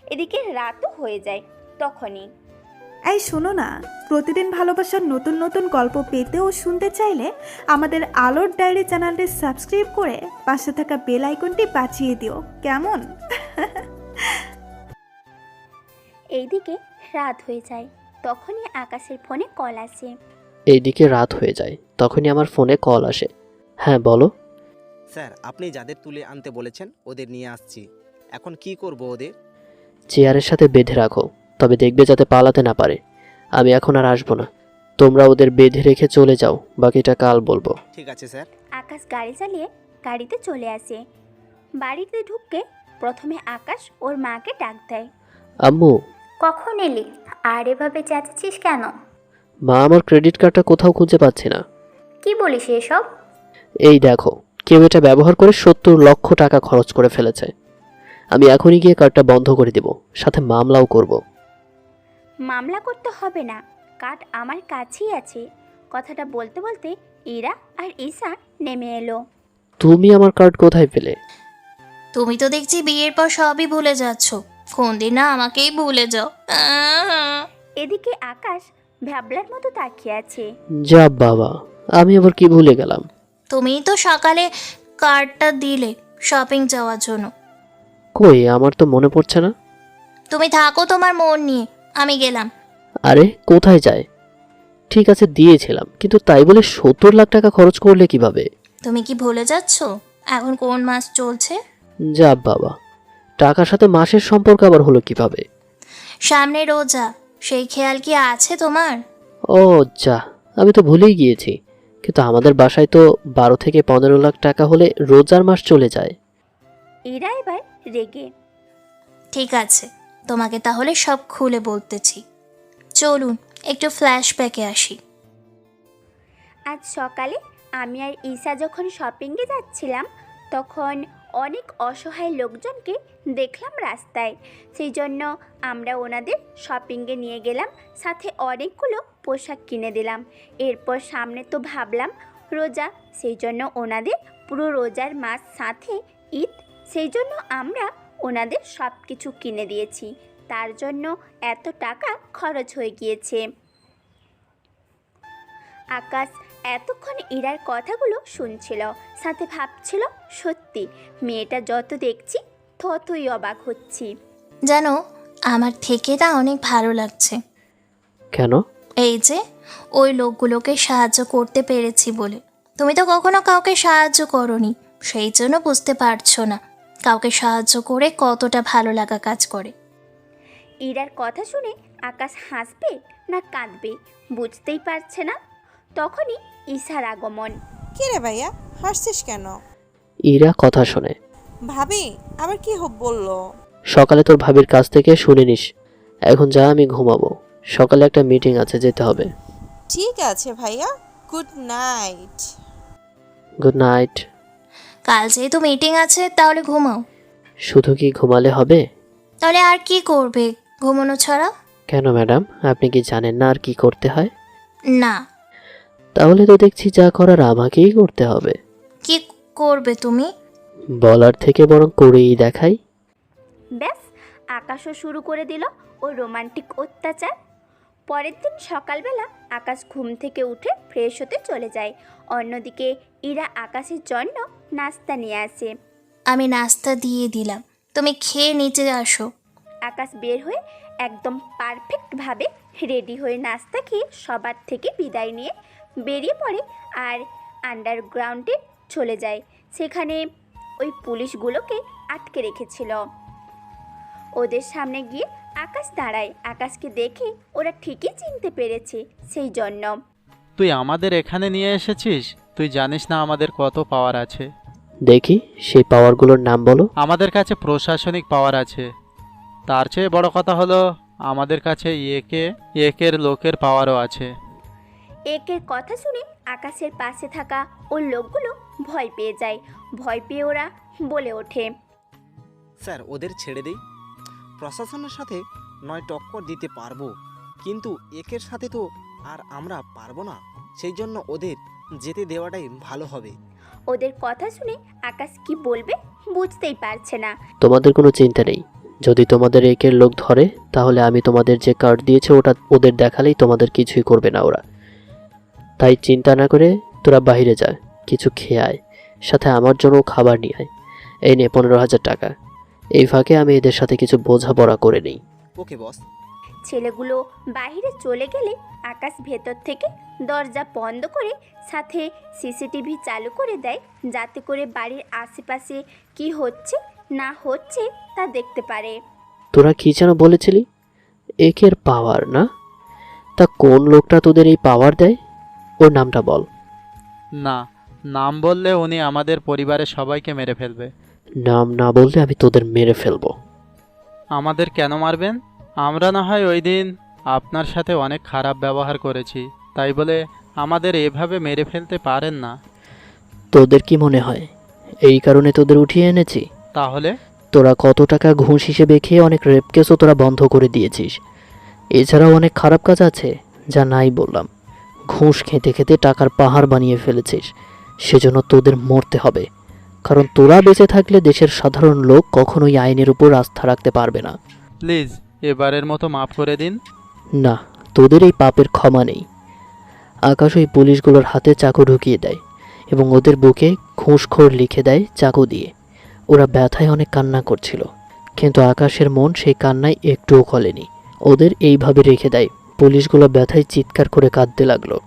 এদিকে রাতও হয়ে যায়। তখনই এই শোনো না, প্রতিদিন ভালোবাসার নতুন নতুন গল্প পেতে ও শুনতে চাইলে আমাদের আলোর ডায়েরি চ্যানেলটি সাবস্ক্রাইব করে পাশে থাকা বেল আইকনটি বাজিয়ে দিও, কেমন? এইদিকে রাত হয়ে যায়। তখনই আকাশের ফোনে কল আসে। এইদিকে রাত হয়ে যায়, তখনই আমার ফোনে কল আসে। হ্যাঁ বলো। স্যার, আপনি যাদের তুলে আনতে বলেছেন ওদের নিয়ে আসছি। এখন কি করব ওদের? চেয়ারের সাথে বেঁধে রাখো, তবে দেখবে যাতে পালাতে না পারে। আমি এখন আর আসবো না, তোমরা ওদের বেঁধে রেখে চলে যাও, বাকিটা কাল বলবো। ঠিক আছে স্যার। আকাশ গাড়ি চালিয়ে গাড়িতে চলে আসে। বাড়িতে ঢুকে প্রথমে আকাশ ওর মাকে ডাক দেয়। আম্মু। কখন এলি? আর এভাবে চেঁচাচ্ছিস কেন? মা, আমার ক্রেডিট কার্ডটা কোথাও খুঁজে পাচ্ছি না। কি বলিস এসব? এই দেখো, কেউ এটা ব্যবহার করে 70 লক্ষ টাকা খরচ করে ফেলেছে। আমি এখনই গিয়ে কার্ডটা বন্ধ করে দেব, সাথে মামলাও করব। মামলা করতে হবে না, কার্ড আমার কাছেই আছে। কথাটা বলতে বলতে ইরা আর ঈশা নেমে এলো। তুমি আমার কার্ড কোথায় পেলে? তুমি তো দেখছি বিয়ের পর সবই ভুলে যাচ্ছ, কোন দিন না আমাকেই ভুলে যাও। এদিকে আকাশ ভ্যাবলার মতো তাকিয়ে আছে। যা বাবা, আমি আবার কি ভুলে গেলাম? তুমিই তো সকালে কার্ডটা দিলে শপিং যাওয়ার জন্য। কই, আমার তো মনে পড়ছে না। তুমি থাকো তোমার মন নিয়ে, আমি গেলাম। আরে কোথায় যায়? ঠিক আছে দিয়েছিলাম, কিন্তু তাই বলে 70 লাখ টাকা খরচ করলে কিভাবে? তুমি কি ভুলে যাচ্ছ এখন কোন মাস চলছে? যা বাবা, টাকার সাথে মাসের সম্পর্ক আবার হলো কিভাবে? সামনে রোজা, সেই খেয়াল কি আছে তোমার? ও যা, আমি তো ভুলেই গিয়েছি। কিন্তু আমাদের বাসায় তো 12 থেকে 15 লাখ টাকা হলে রোজার মাস চলে যায়। ইরা এবার রেগে। ঠিক আছে, তোমাকে তাহলে সব খুলে বলতেছি। চলুন একটু ফ্ল্যাশব্যাকে আসি। আজ সকালে আমি আর ঈশা যখন শপিংয়ে যাচ্ছিলাম, তখন অনেক অসহায় লোকজনকে দেখলাম রাস্তায়। সেই জন্য আমরা ওনাদের শপিংয়ে নিয়ে গেলাম, সাথে অনেকগুলো পোশাক কিনে দিলাম। এরপর সামনে তো ভাবলাম রোজা, সেই জন্য ওনাদের পুরো রোজার মাস সাথে ঈদ, সেই জন্য আমরা ওনাদের সব কিছু কিনে দিয়েছি। তার জন্য এত টাকা খরচ হয়ে গিয়েছে। আকাশ এতক্ষণ ইরার কথাগুলো শুনছিল, সাথে ভাবছিল সত্যি মেয়েটা যত দেখছি ততই অবাক হচ্ছি। জানো, আমার থেকে না অনেক ভালো লাগছে। কেন? এই যে ওই লোকগুলোকে সাহায্য করতে পেরেছি বলে। তুমি তো কখনো কাউকে সাহায্য করনি, সেই জন্য বুঝতে পারছো না কাউকে সাহায্য করে কতটা ভালো লাগা কাজ করে। ইরার কথা শুনে আকাশ হাসবে না কাঁদবে বুঝতেই পারছে না। তখনই ঈশার আগমন। কি রে ভাইয়া, হাসছিস কেন? ইরা কথা শোনে। ভাবি আবার কি বললো? সকালে তোর ভাবির কাছ থেকে শুনে নিস। এখন যা, আমি ঘুমাবো, সকালে একটা মিটিং আছে, যেতে হবে। ঠিক আছে ভাইয়া, গুড নাইট। Good night. কাল যেহেতু মিটিং আছে তাহলে ঘুমাও। শুধু কি ঘুমালে হবে? তাহলে আর কি করবে ঘুমানো ছাড়া? কেন ম্যাডাম, আপনি কি জানেন না আর কি করতে হয়? না। তাহলে তো দেখছি যা করার আমাকেই করতে হবে। কি করবে তুমি? বলার থেকে বরং করেই দেখাই। ব্যাস, আকাশও শুরু করে দিল ও রোমান্টিক অত্যাচার। পরের দিন সকালবেলা আকাশ ঘুম থেকে উঠে ফ্রেশ হতে চলে যায়। অন্যদিকে ইরা আকাশের জন্য নাস্তা নিয়ে আসে। আমি নাস্তা দিয়ে দিলাম, তুমি খেয়ে নিচে আসো। আকাশ বের হয়ে একদম পারফেক্টভাবে রেডি হয়ে নাস্তা খেয়ে সবার থেকে বিদায় নিয়ে বেরিয়ে পড়ে আর আন্ডারগ্রাউন্ডে চলে যায়। সেখানে ওই পুলিশগুলোকে আটকে রেখেছিল। ওদের সামনে গিয়ে আকাশ দাঁড়ায়। আকাশকে দেখে ওরা ঠিকই চিনতে পেরেছে, সেই জন্য। তুই আমাদের এখানে নিয়ে এসেছিস? তুই জানিস না আমাদের কত পাওয়ার আছে? দেখি সেই পাওয়ারগুলোর নাম বলো। আমাদের কাছে প্রশাসনিক পাওয়ার আছে, তার চেয়ে বড় কথা হলো আমাদের কাছে একের লোকের পাওয়ারও আছে। একের কথা শুনে আকাশের পাশে থাকা ওর লোকগুলো ভয় পেয়ে যায়। ভয় পেয়ে ওরা বলে ওঠে, স্যার ওদের ছেড়ে দেই। প্রশাসনের সাথে নয় টক্কর দিতে পারবো, কিন্তু একের সাথে তো আর আমরা পারবো না, সেই জন্য ওদের যেতে দেওয়াটাই ভালো হবে। ওদের কথা শুনে আকাশ কি বলবে বুঝতেই পারছে না। তোমাদের কোনো চিন্তা নেই, যদি তোমাদের একের লোক ধরে তাহলে আমি তোমাদের যে কার্ড দিয়েছে ওটা ওদের দেখালেই তোমাদের কিছুই করবে না ওরা। তাই চিন্তা না করে তোরা বাইরে যা, কিছু খেয়ে আয়, সাথে আমার জন্য খাবার নিয়ে আয়। এই নে 15,000 টাকা। এই ফাঁকে আমি এদের সাথে কিছু বোঝাপড়া করে নিই। ওকে বস। ছেলেগুলো বাইরে চলে গেলে আকাশ ভেতর থেকে দরজা বন্ধ করে সাথে সিসিটিভি চালু করে দেয়, যাতে করে বাড়ির আশেপাশে কি হচ্ছে না হচ্ছে তা দেখতে পারে। তোরা কি যেন বলেছিলি? একের পাওয়ার না? তা কোন লোকটা তোদের এই পাওয়ার দেয়? ওর নামটা বল। না, নাম বললে উনি আমাদের পরিবারের সবাইকে মেরে ফেলবে। নাম না বললে আমি তোদের মেরে ফেলবো। আমাদের কেন মারবেন? আমরা না হয় ওই দিন আপনার সাথে অনেক খারাপ ব্যবহার করেছি, তাই বলে আমাদের এভাবে মেরে ফেলতে পারেন না। তোদের কি মনে হয় এই কারণে তোদের উঠিয়ে এনেছি? তাহলে তোরা কত টাকা ঘুষ হিসেবে খেয়ে অনেক রেপ কেসও তোরা বন্ধ করে দিয়েছিস। এছাড়াও অনেক খারাপ কাজ আছে যা নাই বললাম। ঘুষ খেতে খেতে টাকার পাহাড় বানিয়ে ফেলেছিস, সেজন্য তোদের মরতে হবে। কারণ তোরা বেঁচে থাকলে দেশের সাধারণ লোক কখনোই আইনের উপর আস্থা রাখতে পারবে না। প্লিজ এবারের মতো মাফ করে দিন। না, তোদের এই পাপের ক্ষমা নেই। আকাশ ওই পুলিশগুলোর হাতে চাকু ঢুকিয়ে দেয় এবং ওদের বুকে ঘুষখোর লিখে দেয় চাকু দিয়ে। ওরা ব্যথায় অনেক কান্না করছিল, কিন্তু আকাশের মন সেই কান্নায় একটুও খলেনি। ওদের এইভাবে রেখে দেয়। পুলিশগুলো ব্যথায় চিৎকার করে কাঁদতে লাগলো।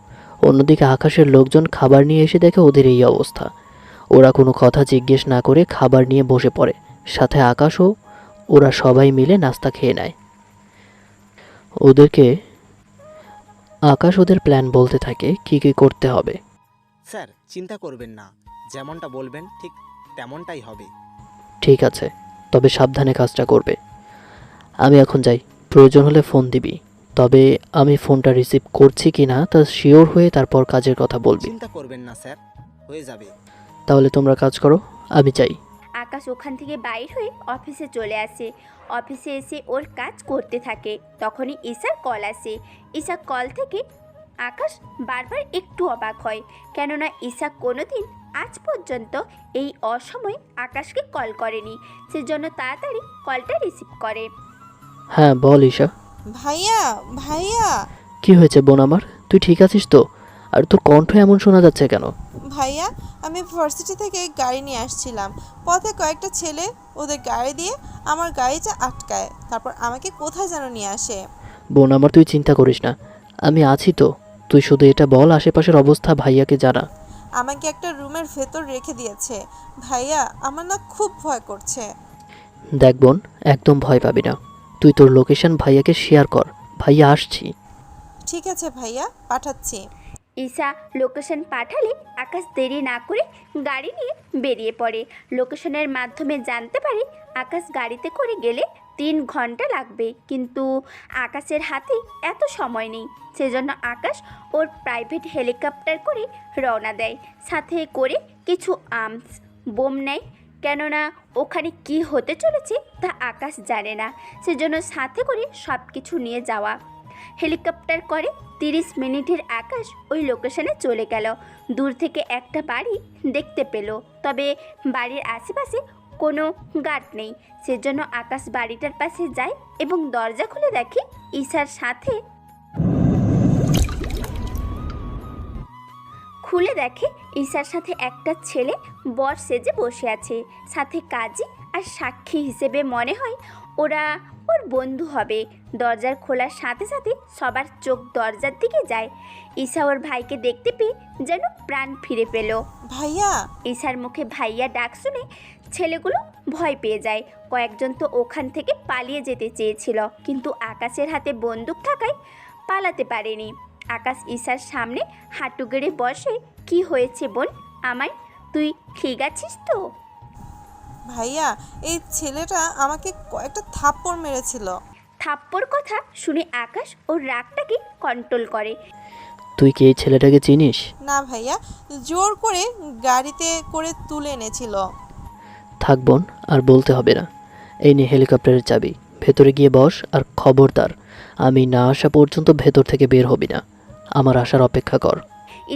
অন্যদিকে আকাশের লোকজন খাবার নিয়ে এসে দেখে ওদের এই অবস্থা। ওরা কোনো কথা জিজ্ঞেস না করে খাবার নিয়ে বসে পড়ে, সাথে আকাশও। ওরা সবাই মিলে নাস্তা খেয়ে নেয়। আকাশ ওদের প্ল্যান বলতে থাকে কি কি করতে হবে। স্যার চিন্তা করবেন না, যেমনটা বলবেন ঠিক তেমনটাই হবে। ঠিক আছে, তবে সাবধানে কাজটা করবে। আমি এখন যাই, প্রয়োজন হলে ফোন দিবি, তবে আমি ফোনটা রিসিভ করছি কি না তা শিওর হয়ে তারপর কাজের কথা বলবি। চিন্তা করবেন না স্যার, হয়ে যাবে। তাহলে তোমরা কাজ করো, আমি যাই। আকাশ ওখান থেকে বাইর হয়ে অফিসে চলে আসে। অফিসে এসে ওর কাজ করতে থাকে। তখনই ঈশার কল আসে। ঈশা কল থেকে আকাশ বারবার একটু অবাক হয়, কেননা ঈশা কোনোদিন আজ পর্যন্ত এই অসময়ে আকাশকে কল করেনি। সেজন্য তাড়াতাড়ি কলটা রিসিভ করে। হ্যাঁ বল ঈশা। ভাইয়া ভাইয়া কি হয়েছে বোন আমার, তুই ঠিক আছিস তো? আর তোর কণ্ঠ এমন শোনা যাচ্ছে কেন? ভাইয়া আমি ভার্সিটি থেকে গাড়ি নিয়ে আসছিলাম, পথে কয়েকটা ছেলে ওদের গাড়ি দিয়ে আমার গাড়িটা আটকায়, তারপর আমাকে কোথায় যেন নিয়ে আসে। বোন আমার তুই চিন্তা করিস না, আমি আছি তো। তুই শুধু এটা বল আশেপাশের অবস্থা ভাইয়াকে জানা। আমাকে একটা রুমের ভেতর রেখে দিয়েছে। ভাইয়া আমার না খুব ভয় করছে। দেখ বোন, একদম ভয় পাবি না। তুই তোর লোকেশন ভাইয়াকে শেয়ার কর, ভাইয়া আসছি। ঠিক আছে ভাইয়া, পাঠাচ্ছি। ঈশা লোকেশন পাঠালে আকাশ দেরি না করে গাড়ি নিয়ে বেরিয়ে পড়ে। লোকেশনের মাধ্যমে জানতে পারে আকাশ গাড়িতে করে গেলে 3 ঘন্টা লাগবে, কিন্তু আকাশের হাতে এত সময় নেই। সেজন্য আকাশ ওর প্রাইভেট হেলিকপ্টার করে রওনা দেয়। সাথে করে কিছু আর্মস বোম নেয়, কেননা ওখানে কি হতে চলেছে তা আকাশ জানে না। সেজন্য সাথে করে সব কিছু নিয়ে যাওয়া। হেলিকপ্টার করে 30 মিনিটের আকাশ ওই লোকেশনে চলে গেল। দূর থেকে একটা বাড়ি দেখতে পেল, তবে বাড়ির আশেপাশে কোনো গার্ড নেই। সেজন্য আকাশ বাড়িটার পাশে যায় এবং দরজা খুলে দেখে ঈশার সাথে ঈশার সাথে একটা ছেলে বর সেজে বসে আছে। সাথে কাজী আর সাক্ষী হিসেবে মনে হয় ওরা ওর বন্ধু হবে। দরজার খোলার সাথে সাথে সবার চোখ দরজার দিকে যায়। ঈশা ওর ভাইকে দেখতে পেয়ে যেন প্রাণ ফিরে পেল। ভাইয়া! ঈশার মুখে ভাইয়া ডাক শুনে ছেলেগুলো ভয় পেয়ে যায়। কয়েকজন তো ওখান থেকে পালিয়ে যেতে চেয়েছিল, কিন্তু আকাশের হাতে বন্দুক থাকায় পালাতে পারেনি। আকাশ ঈশার সামনে হাঁটু গেড়ে বসে, কি হয়েছে বোন আমায়, তুই ঠিক আছিস তো? ভাইয়া, এই ছেলেটা আমাকে কয়েকটা থাপ্পড় মেরেছিল। থাপ্পড় কথা শুনে আকাশ ওর রাগটাকে কন্ট্রোল করে। তুই কি এই ছেলেটাকে চিনিস? না ভাইয়া, জোর করে গাড়িতে করে তুলে এনেছিল। থাক বোন, আর বলতে হবে না। এই নে হেলিকপ্টারের চাবি, ভেতরে গিয়ে বস, আর খবরদার আমি না আসা পর্যন্ত ভেতর থেকে বের হবি না। আমার আসার অপেক্ষা কর।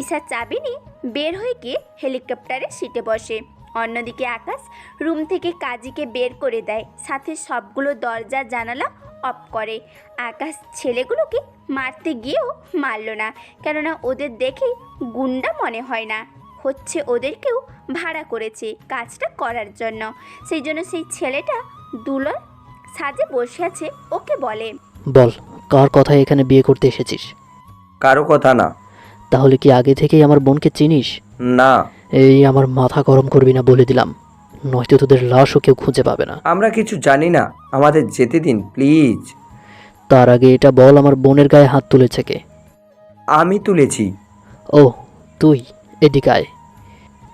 ঈশা চাবি নিয়ে বের হয়ে গিয়ে হেলিকপ্টারের সিটে বসে। অন্যদিকে আকাশ রুম থেকে কাজীকে বের করে দেয়, সাথে সবগুলো দরজা জানালা অফ করে। আকাশ ছেলেগুলোকে মারতে গিয়েও মারল না, কেননা ওদের দেখে গুন্ডা মনে হয় না, হচ্ছে ওদেরকেও ভাড়া করেছে কাজটা করার জন্য। সেই জন্য সেই ছেলেটা দুলোর সাজে বসে আছে, ওকে বলে, বল, কার কথা এখানে বিয়ে করতে এসেছিস? কারো কথা না। তাহলে কি আগে থেকেই আমার বোনকে চিনিস? না। এই আমার মাথা গরম করবি না বলে দিলাম, নয়তো তোদের লাশও কেউ খুঁজে পাবে না। আমরা কিছু জানি না, আমাদের যেতে দিন প্লিজ। তার আগে এটা বল, আমার বোনের গায়ে হাত তুলেছে কে? আমি তুলেছি। ও তুই, এদিকে আয়।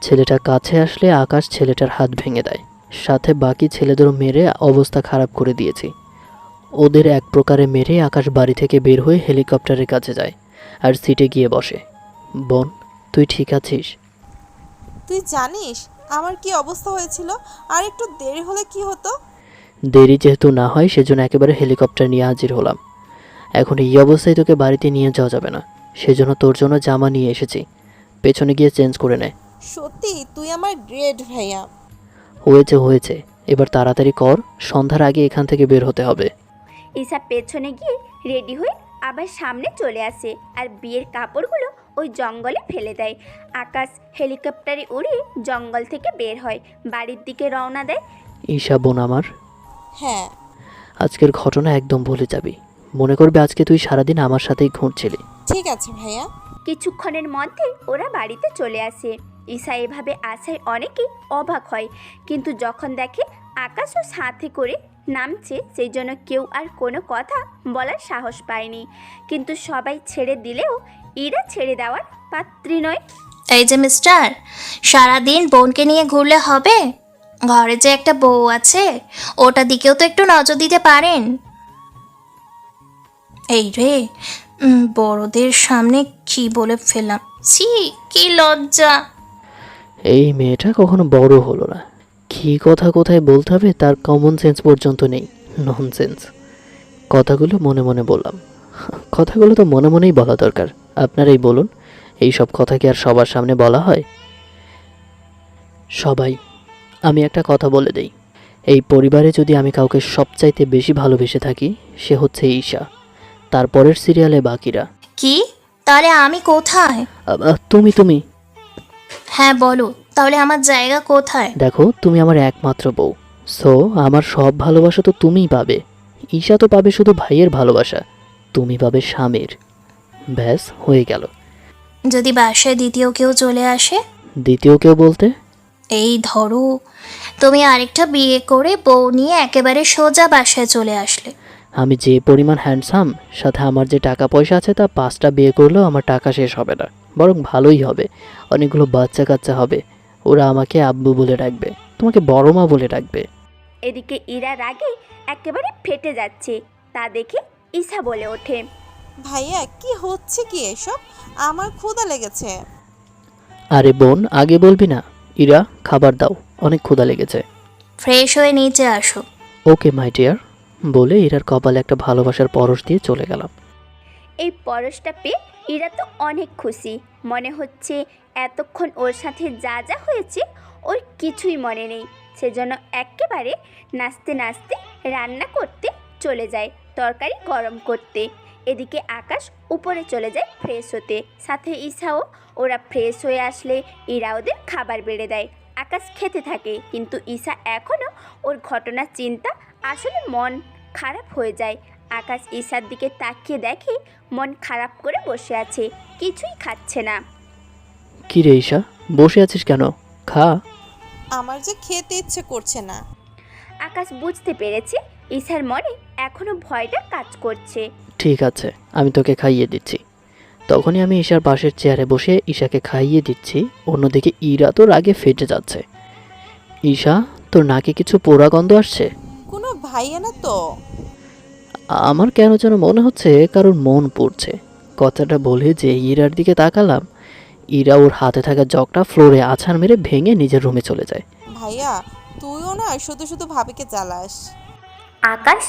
ছেলেটা কাছে আসলে আকাশ ছেলেটার হাত ভেঙে দেয়, সাথে বাকি ছেলেদেরও মেরে অবস্থা খারাপ করে দিয়েছি। ওদের এক প্রকারে মেরে আকাশ বাড়ি থেকে বের হয়ে হেলিকপ্টারের কাছে যায় আর সিটে গিয়ে বসে। বোন, তুই ঠিক আছিস? তুই জানিস আমার কি অবস্থা হয়েছিল? আর একটু দেরি হলে কি হতো? দেরি যেহেতু না হয় সেজন্য একেবারে হেলিকপ্টার নিয়ে হাজির হলাম। এখন এই অবস্থায় তোকে বাড়িতে নিয়ে যাওয়া যাবে না, সেজন্য তোর জন্য জামা নিয়ে এসেছি, পেছনে গিয়ে চেঞ্জ করে নে। সত্যি তুই আমার গ্রেট ভাইয়া। হয়েছে, এবার তাড়াতাড়ি কর, সন্ধ্যার আগে এখান থেকে বের হতে হবে। ঈশা পেছনে গিয়ে রেডি হয়ে আবার সামনে চলে আসে আর বিয়ের কাপড়গুলো ওই জঙ্গলে ফেলে দেয়। আকাশ হেলিকপ্টারে উড়ে জঙ্গল থেকে বের হয়, বাড়ির দিকে রওনা দেয়। ঈশা বোন আমার, হ্যাঁ, আজকের ঘটনা একদম ভুলে যাবি। মনে করবে আজকে তুই সারাদিন আমার সাথেই ঘুরছিলি। ঠিক আছে ভাইয়া। কিছুক্ষণের মধ্যে ওরা বাড়িতে চলে আসে। ঈশা এভাবে আসায় অনেকেই অবাক হয়, কিন্তু যখন দেখে আকাশও সাথে করে নামছে, সেই জন্য কেউ আর কোনো কথা বলার সাহস পায়নি। কিন্তু সবাই ছেড়ে দিলেও এরা ছেড়ে দেওয়ার পাত্রী নয়। এই যে মিস্টার, সারাদিন বোনকে নিয়ে ঘুরলে হবে? ঘরে যে একটা বউ আছে, ওটা দিকেও তো একটু নজর দিতে পারেন। এই রে, বড়দের সামনে কি বলে ফেললাম, ছি কি লজ্জা। এই মেয়েটা কখনো বড় হলো না, কী কথা কোথায় বলতে হবে তার কমন সেন্স পর্যন্ত নেই। ননসেন্স। কথাগুলো মনে মনে বললাম। কথাগুলো তো মনে মনেই বলা দরকার। আপনারাই বলুন, এই সব কথা কি আর সবার সামনে বলা হয়? সবাই, আমি একটা কথা বলে দেই, এই পরিবারে যদি আমি কাউকে সবচাইতে বেশি ভালোবেসে থাকি সে হচ্ছে ঈশা, তারপরের সিরিয়ালে বাকিরা। কি? তাহলে আমি কোথায়? তুমি হ্যাঁ বলো, তাহলে আমার জায়গা কোথায়? দেখো, তুমি আমার একমাত্র বউ, সো আমার সব ভালোবাসা তো তুমিই পাবে। ঈশা তো পাবে শুধু ভাইয়ের ভালোবাসা, তুমি পাবে স্বামীর। ব্যাস হয়ে গেল। যদি বাসায় দ্বিতীয় কেউ চলে আসে? দ্বিতীয় কেউ বলতে? এই ধরো তুমি আরেকটা বিয়ে করে বউ নিয়ে একেবারে সোজা বাসায় চলে আসলে। আমি যে পরিমাণ হ্যান্ডসাম, সাথে আমার যে টাকা পয়সা আছে তা 5টা বিয়ে করলেও আমার টাকা শেষ হবে না, বরং ভালোই হবে। অনেকগুলো বাচ্চা কাচ্চা হবে, ওরা আমাকে আব্বু বলে ডাকবে, তোমাকে বড় মা বলে ডাকবে। এদিকে ইরা রাগে একেবারে ফেটে যাচ্ছে। তা দেখে ঈশা বলে ওঠে, ভাইয়া কি হচ্ছে কি এসব? আমার ক্ষুধা লেগেছে। আরে বোন, আগে বলবি না? ইরা, খাবার দাও, অনেক ক্ষুধা লেগেছে। ফ্রেশ হয়ে নিচে আসো। ওকে মাই ডিয়ার, বলে ইরার কপালে একটা ভালোবাসার পরশ দিয়ে চলে গেলাম। এই পরশটা পেয়ে ইরা তো অনেক খুশি। মনে হচ্ছে এতক্ষণ ওর সাথে যা যা হয়েছে ওর কিছুই মনে নেই। সেজন্য একেবারে নাচতে নাচতে রান্না করতে চলে যায়, তরকারি গরম করতে। এদিকে আকাশ উপরে চলে যায় ফ্রেশ হতে, সাথে ঈশাও। ওরা ফ্রেশ হয়ে আসলে ইরা ওদের খাবার বেড়ে দেয়। আকাশ খেতে থাকে, কিন্তু ঈশা এখনও ওর ঘটনার চিন্তা, আসলে মন খারাপ হয়ে যায়। আকাশ ঈশার দিকে তাকিয়ে দেখে মন খারাপ করে বসে আছে, কিছুই খাচ্ছে না। কি রে ঈশা, বসে আছিস কেন? খা। আমার যে খেতে ইচ্ছে করছে না। আকাশ বুঝতে পেরেছে ঈশার মনে এখনো ভয়টা কাজ করছে। ঠিক আছে, আমি তোকে খাইয়ে দিচ্ছি। তখনই আমি ঈশার পাশের চেয়ারে বসে ঈশাকে খাইয়ে দিচ্ছি। অন্যদিকে ইরা তো রাগে ফেটে যাচ্ছে। ঈশা, তোর নাকে কিছু পোড়া গন্ধ আসছে? কোনো ভাইয়া না তো। আমার কেন যেন মনে হচ্ছে কারোর মন পড়ছে। কথাটা বলে যে ইরার দিকে তাকালাম, ইরা ওর হাতে থাকা জগটা ফ্লোরে আছাড় মেরে ভেঙে নিজের রুমে চলে যায়। ভাইয়া তুইও না শুধু শুধু ভাবিকে জ্বালাস। আকাশ,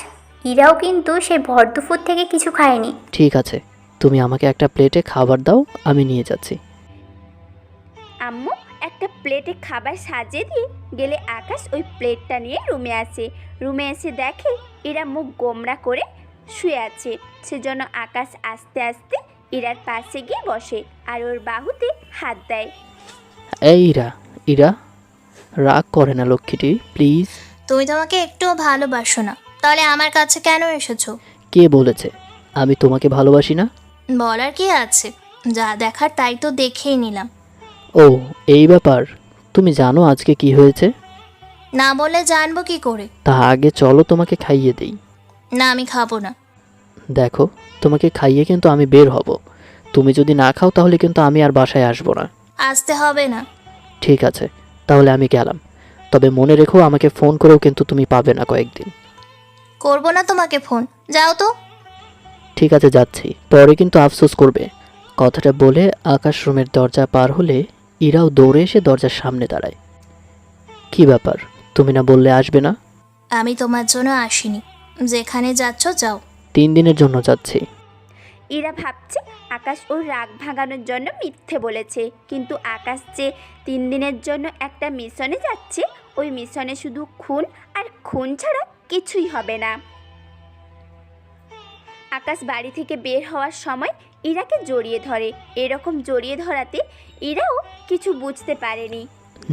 ইরাও কিন্তু সেই ভর দুপুর থেকে কিছু খায়নি। ঠিক আছে, তুমি আমাকে একটা প্লেটে খাবার দাও, আমি নিয়ে যাচ্ছি। আম্মু একটা প্লেটে খাবার সাজিয়ে দিয়ে গেলে আকাশ ওই প্লেটটা নিয়ে রুমে আসে। রুমে এসে দেখে ইরা মুখ গোমরা করে শুয়ে আছে। সেজন্য আকাশ আস্তে আস্তে ইরার পাশে গিয়ে বসে আর ওর বাহুতে হাত দেয়। এই ইরা, ইরা রাগ করে না লক্ষ্মীটি, প্লিজ। তুমি তোমাকে একটুও ভালোবাসো না, তাহলে আমার কাছে কেন এসেছো? কে বলেছে আমি তোমাকে ভালোবাসি না? বলার কি আছে, যা দেখার তাই তো দেখেই নিলাম। ও, এই ব্যাপার। তুমি জানো আজকে কি হয়েছে? না বলে জানবো কি করে? তা আগে চলো তোমাকে খাইয়ে দেই। না, আমি খাবো না। দেখো, তোমাকে খাইয়ে কিন্তু আমি বের হব। তুমি যদি না খাও তাহলে কিন্তু আমি আর বাসায় আসবো না। আসতে হবে না। ঠিক আছে, তাহলে আমি গেলাম। তবে মনে রেখো, আমাকে ফোন করেও কিন্তু তুমি পাবে না কয়েকদিন। করবো না তোমাকে ফোন, যাও তো। ঠিক আছে, যাচ্ছি, পরে কিন্তু আফসোস করবে। কথাটা বলে আকাশ রুমের দরজা পার হলে ইরাও দৌড়ে এসে দরজার সামনে দাঁড়ায়। কি ব্যাপার, তুমি না বললে আসবে না? আমি তোমার জন্য আসিনি, যেখানে যাচ্ছ যাও। 3 দিনের জন্য যাচ্ছি। ইরা ভাবছে আকাশ ওর রাগ ভাঙানোর জন্য মিথ্যে বলেছে, কিন্তু আকাশ যে 3 দিনের জন্য একটা মিশনে যাচ্ছে, ওই মিশনে শুধু খুন আর খুন ছাড়া কিছুই হবে না। আকাশ বাড়ি থেকে বের হওয়ার সময় ইরাকে জড়িয়ে ধরে। এরকম জড়িয়ে ধরাতে ইরাও কিছু বুঝতে পারেনি।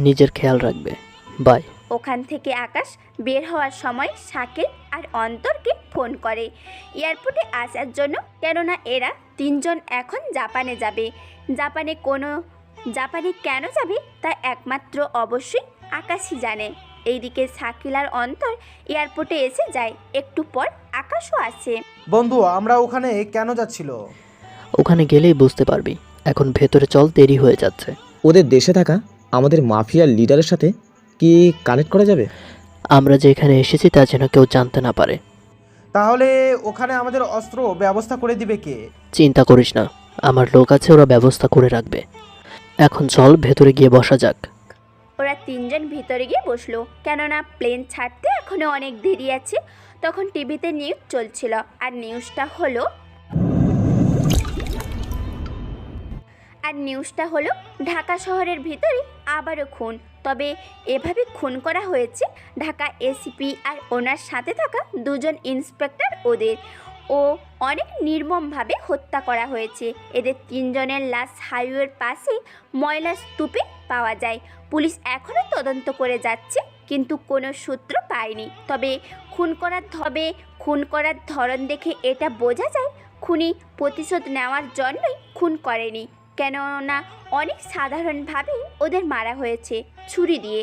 নিজের খেয়াল রাখবে, বাই। ওখান থেকে আকাশ বের হওয়ার সময় শাকিল আর অন্তরকে ফোন করে এয়ারপোর্টে আসার জন্য, কেননা এরা 3 জন এখন জাপানে যাবে। জাপানে কেন যাবে তা একমাত্র অবশ্যই আকাশই জানে। এইদিকে শাকিল আর অন্তর এয়ারপোর্টে এসে যায়। একটু পর আকাশও আসে। বন্ধু, আমরা ওখানে কেন যাচ্ছিল? ওখানে গেলেই বুঝতে পারবি। এখন ভেতরে চল, দেরি হয়ে যাচ্ছে। ওদের দেশে থাকা আমাদের মাফিয়ার লিডারের সাথে কি কানেক্ট করা যাবে? আমরা যে এখানে এসেছি তা যেন কেউ জানতে না পারে। তাহলে ওখানে আমাদের অস্ত্র ব্যবস্থা করে দিবে কে? চিন্তা করিস না, আমার লোক আছে, ওরা ব্যবস্থা করে রাখবে। এখন চল ভেতরে গিয়ে বসা যাক। ওরা 3 জন ভিতরে গিয়ে বসলো, কেননা প্লেন ছাড়তে এখনো অনেক দেরি আছে। তখন টিভিতে নিউজ চলছিল, আর নিউজটা হলো ঢাকা শহরের ভিতরে আবারও খুন। তবে এভাবে খুন করা হয়েছে ঢাকা এসিপি আর ওনার সাথে থাকা দুজন ইন্সপেক্টর ও অনেক নির্মমভাবে হত্যা করা হয়েছে। এদের 3 জনের লাশ হাইওয়ের পাশে ময়লার স্তূপে পাওয়া যায়। পুলিশ এখনও তদন্ত করে যাচ্ছে, কিন্তু কোনো সূত্র পায়নি। তবে খুন করার ধরন দেখে এটা বোঝা যায় খুনি প্রতিশোধ নেওয়ার জন্যই খুন করেনি, কেননা অনেক সাধারণভাবে ওদের মারা হয়েছে ছুরি দিয়ে।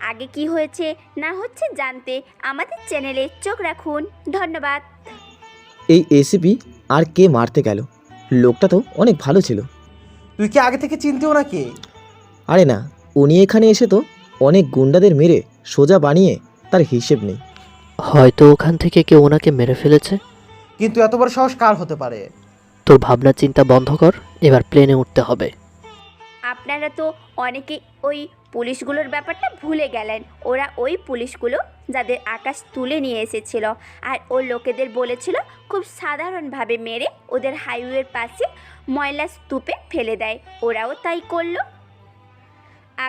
আগে কি হয়েছে না হচ্ছে জানতে আমাদের চ্যানেলে চোখ রাখুন। ধন্যবাদ। এই এসিপি আর কে মারতে গেল? লোকটা তো অনেক ভালো ছিল। তুই কি আগে থেকে চিনতেও না কে? আরে না, উনি এখানে এসে তো অনেক গুন্ডাদের মেরে সোজা বানিয়ে তার হিসেব নেই। হয়তো ওখান থেকে কেউ ওনাকে মেরে ফেলেছে। কিন্তু এত বড় সাহস কার হতে পারে? তোর ভাবনা চিন্তা বন্ধ কর, এবার প্লেনে উঠতে হবে। আপনারা তো অনেকে ওই পুলিশগুলোর ব্যাপারটা ভুলে গেলেন। ওরা ওই পুলিশগুলো যাদের আকাশ তুলে নিয়ে এসেছিল, আর ও লোকেদের বলেছিল খুব সাধারণভাবে মেরে ওদের হাইওয়ের পাশে ময়লা স্তূপে ফেলে দেয়। ওরাও তাই করলো।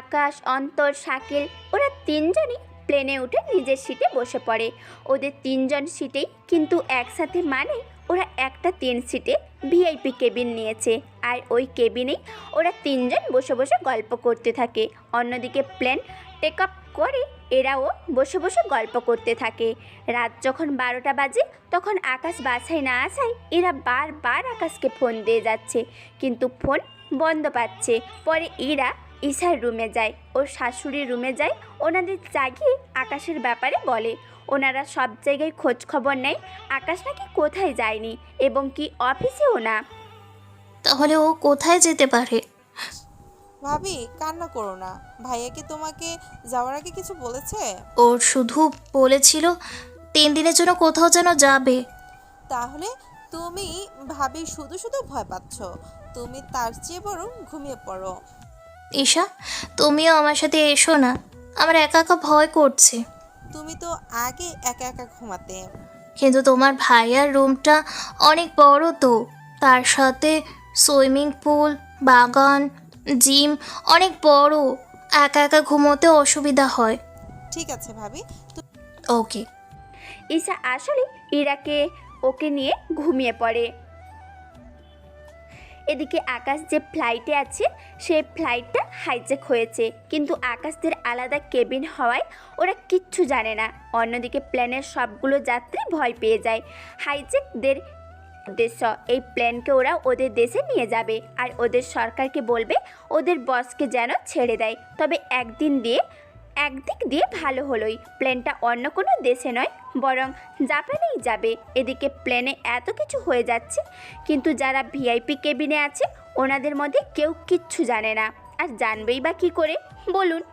আকাশ, অন্তর, শাকিল ওরা 3 জনই প্লেনে উঠে নিজের সিটে বসে পড়ে। ওদের 3 জন সিটেই কিন্তু একসাথে, মানে ওরা একটা 3 সিটে ভিআইপি কেবিন নিয়েছে, আর ওই কেবিনেই ওরা 3 জন বসে বসে গল্প করতে থাকে। অন্যদিকে প্লেন টেক আপ করে এরাও বসে বসে গল্প করতে থাকে। রাত যখন 12টা বাজে তখন আকাশ বাসায় না আসায় এরা বারবার আকাশকে ফোন দিয়ে যাচ্ছে, কিন্তু ফোন বন্ধ পাচ্ছে। পরে এরা ঈশার রুমে যায়, ওর শাশুড়ির রুমে যায়, ওনাদের জাগিয়ে আকাশের ব্যাপারে বলে। ওনারা সব জায়গায় খোঁজ খবর নেয় আকাশ নাকি কোথায় যায়নি, এবং কি অফিসেও না। তাহলে ও কোথায় যেতে পারে? ভাবি কান্না করো না। ভাইয়া কি তোমাকে যাওয়ার আগে কিছু বলেছে? ওর শুধু বলেছিল 3 দিনের জন্য কোথাও যেন যাবে। তাহলে তুমি ভাবি শুধু শুধু ভয় পাচ্ছ। তুমি তার চেয়ে বরং ঘুমিয়ে পড়ো। ঈশা, তুমিও আমার সাথে এসো না, আমার একা একা ভয় করছে। তুমি তো আগে একা একা ঘুমাতে। কিন্তু তোমার ভাইয়ার রুমটা অনেক বড়, তো তার সাথে সুইমিং পুল, বাগান, জিম অনেক বড়। একা একা ঘুমোতে অসুবিধা হয়। ঠিক আছে ভাবি। ওকে। ঈশা আসলে ইরাকে ওকে নিয়ে ঘুমিয়ে পড়ে। এদিকে আকাশ যে ফ্লাইটে আছে সেই ফ্লাইটটা হাইজ্যাক হয়েছে, কিন্তু আকাশদের আলাদা কেবিন হওয়ায় ওরা কিচ্ছু জানে না। অন্যদিকে প্লেনের সবগুলো যাত্রী ভয় পেয়ে যায়। হাইজ্যাকদের উদ্দেশ্য এই প্লেনকে ওরা ওদের দেশে নিয়ে যাবে, আর ওদের সরকারকে বলবে ওদের বসকে যেন ছেড়ে দেয়। তবে একদিক দিয়ে ভালো হলোই, প্লেনটা অন্য কোনো দেশে নয় বরং জাপানেই যাবে। এদিকে প্লেনে এত কিছু হয়ে যাচ্ছে, কিন্তু যারা ভিআইপি কেবিনে আছে ওনাদের মধ্যে কেউ কিচ্ছু জানে না। আর জানবেই বা কী করে বলুন?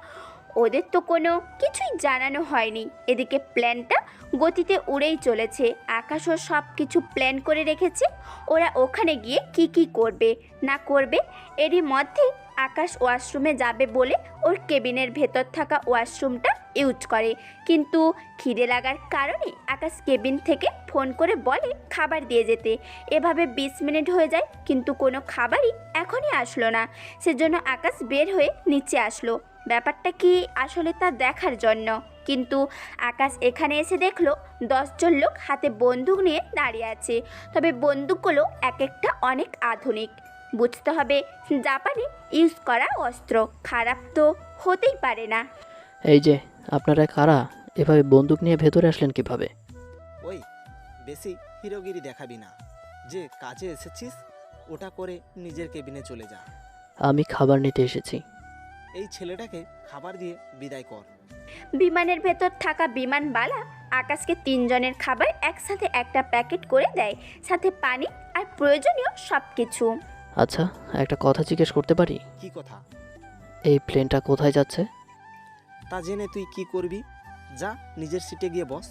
ওদের তো কোনো কিছুই জানানো হয়নি। এদিকে প্ল্যানটা গতিতে উড়েই চলেছে। আকাশও সব কিছু প্ল্যান করে রেখেছে ওরা ওখানে গিয়ে কি কি করবে না করবে। এরই মধ্যে আকাশ ওয়াশরুমে যাবে বলে ওর কেবিনের ভেতর থাকা ওয়াশরুমটা ইউজ করে, কিন্তু খিদে লাগার কারণে আকাশ কেবিন থেকে ফোন করে বলে খাবার দিয়ে যেতে। এভাবে 20 মিনিট হয়ে যায়, কিন্তু কোনো খাবারই এখনই আসলো না। সেজন্য আকাশ বের হয়ে নিচে আসলো ব্যাপারটা কি আসলে তা দেখার জন্য। কিন্তু আকাশ এখানে এসে দেখলো 10 জন লোক হাতে বন্দুক নিয়ে দাঁড়িয়ে আছে। তবে বন্দুকগুলো এক একটা অনেক আধুনিক। বুঝতে হবে জাপানে ইউজ করা অস্ত্র, খারাপ তো হতেই পারে না। এই যে আপনারা কারা? এভাবে বন্দুক নিয়ে ভেতরে আসলেন কিভাবে? ওই বেশি হিরোগিরি দেখাবি না। যে কাজে এসেছিস ওটা করে নিজের কেবিনে চলে যা। আমি খাবার নিতে এসেছি। এই ছেলেটাকে খাবার দিয়ে বিদায় কর। বিমানের ভেতর থাকা বিমানবালা আকাশকে 3 জনের খাবার একসাথে একটা প্যাকেট করে দেয়, সাথে পানি আর প্রয়োজনীয় সব কিছু। আচ্ছা, একটা কথা জিজ্ঞেস করতে পারি? কি কথা? এই প্লেনটা কোথায় যাচ্ছে? তা জেনে তুই কি করবি? যা নিজের সিটে গিয়ে বস।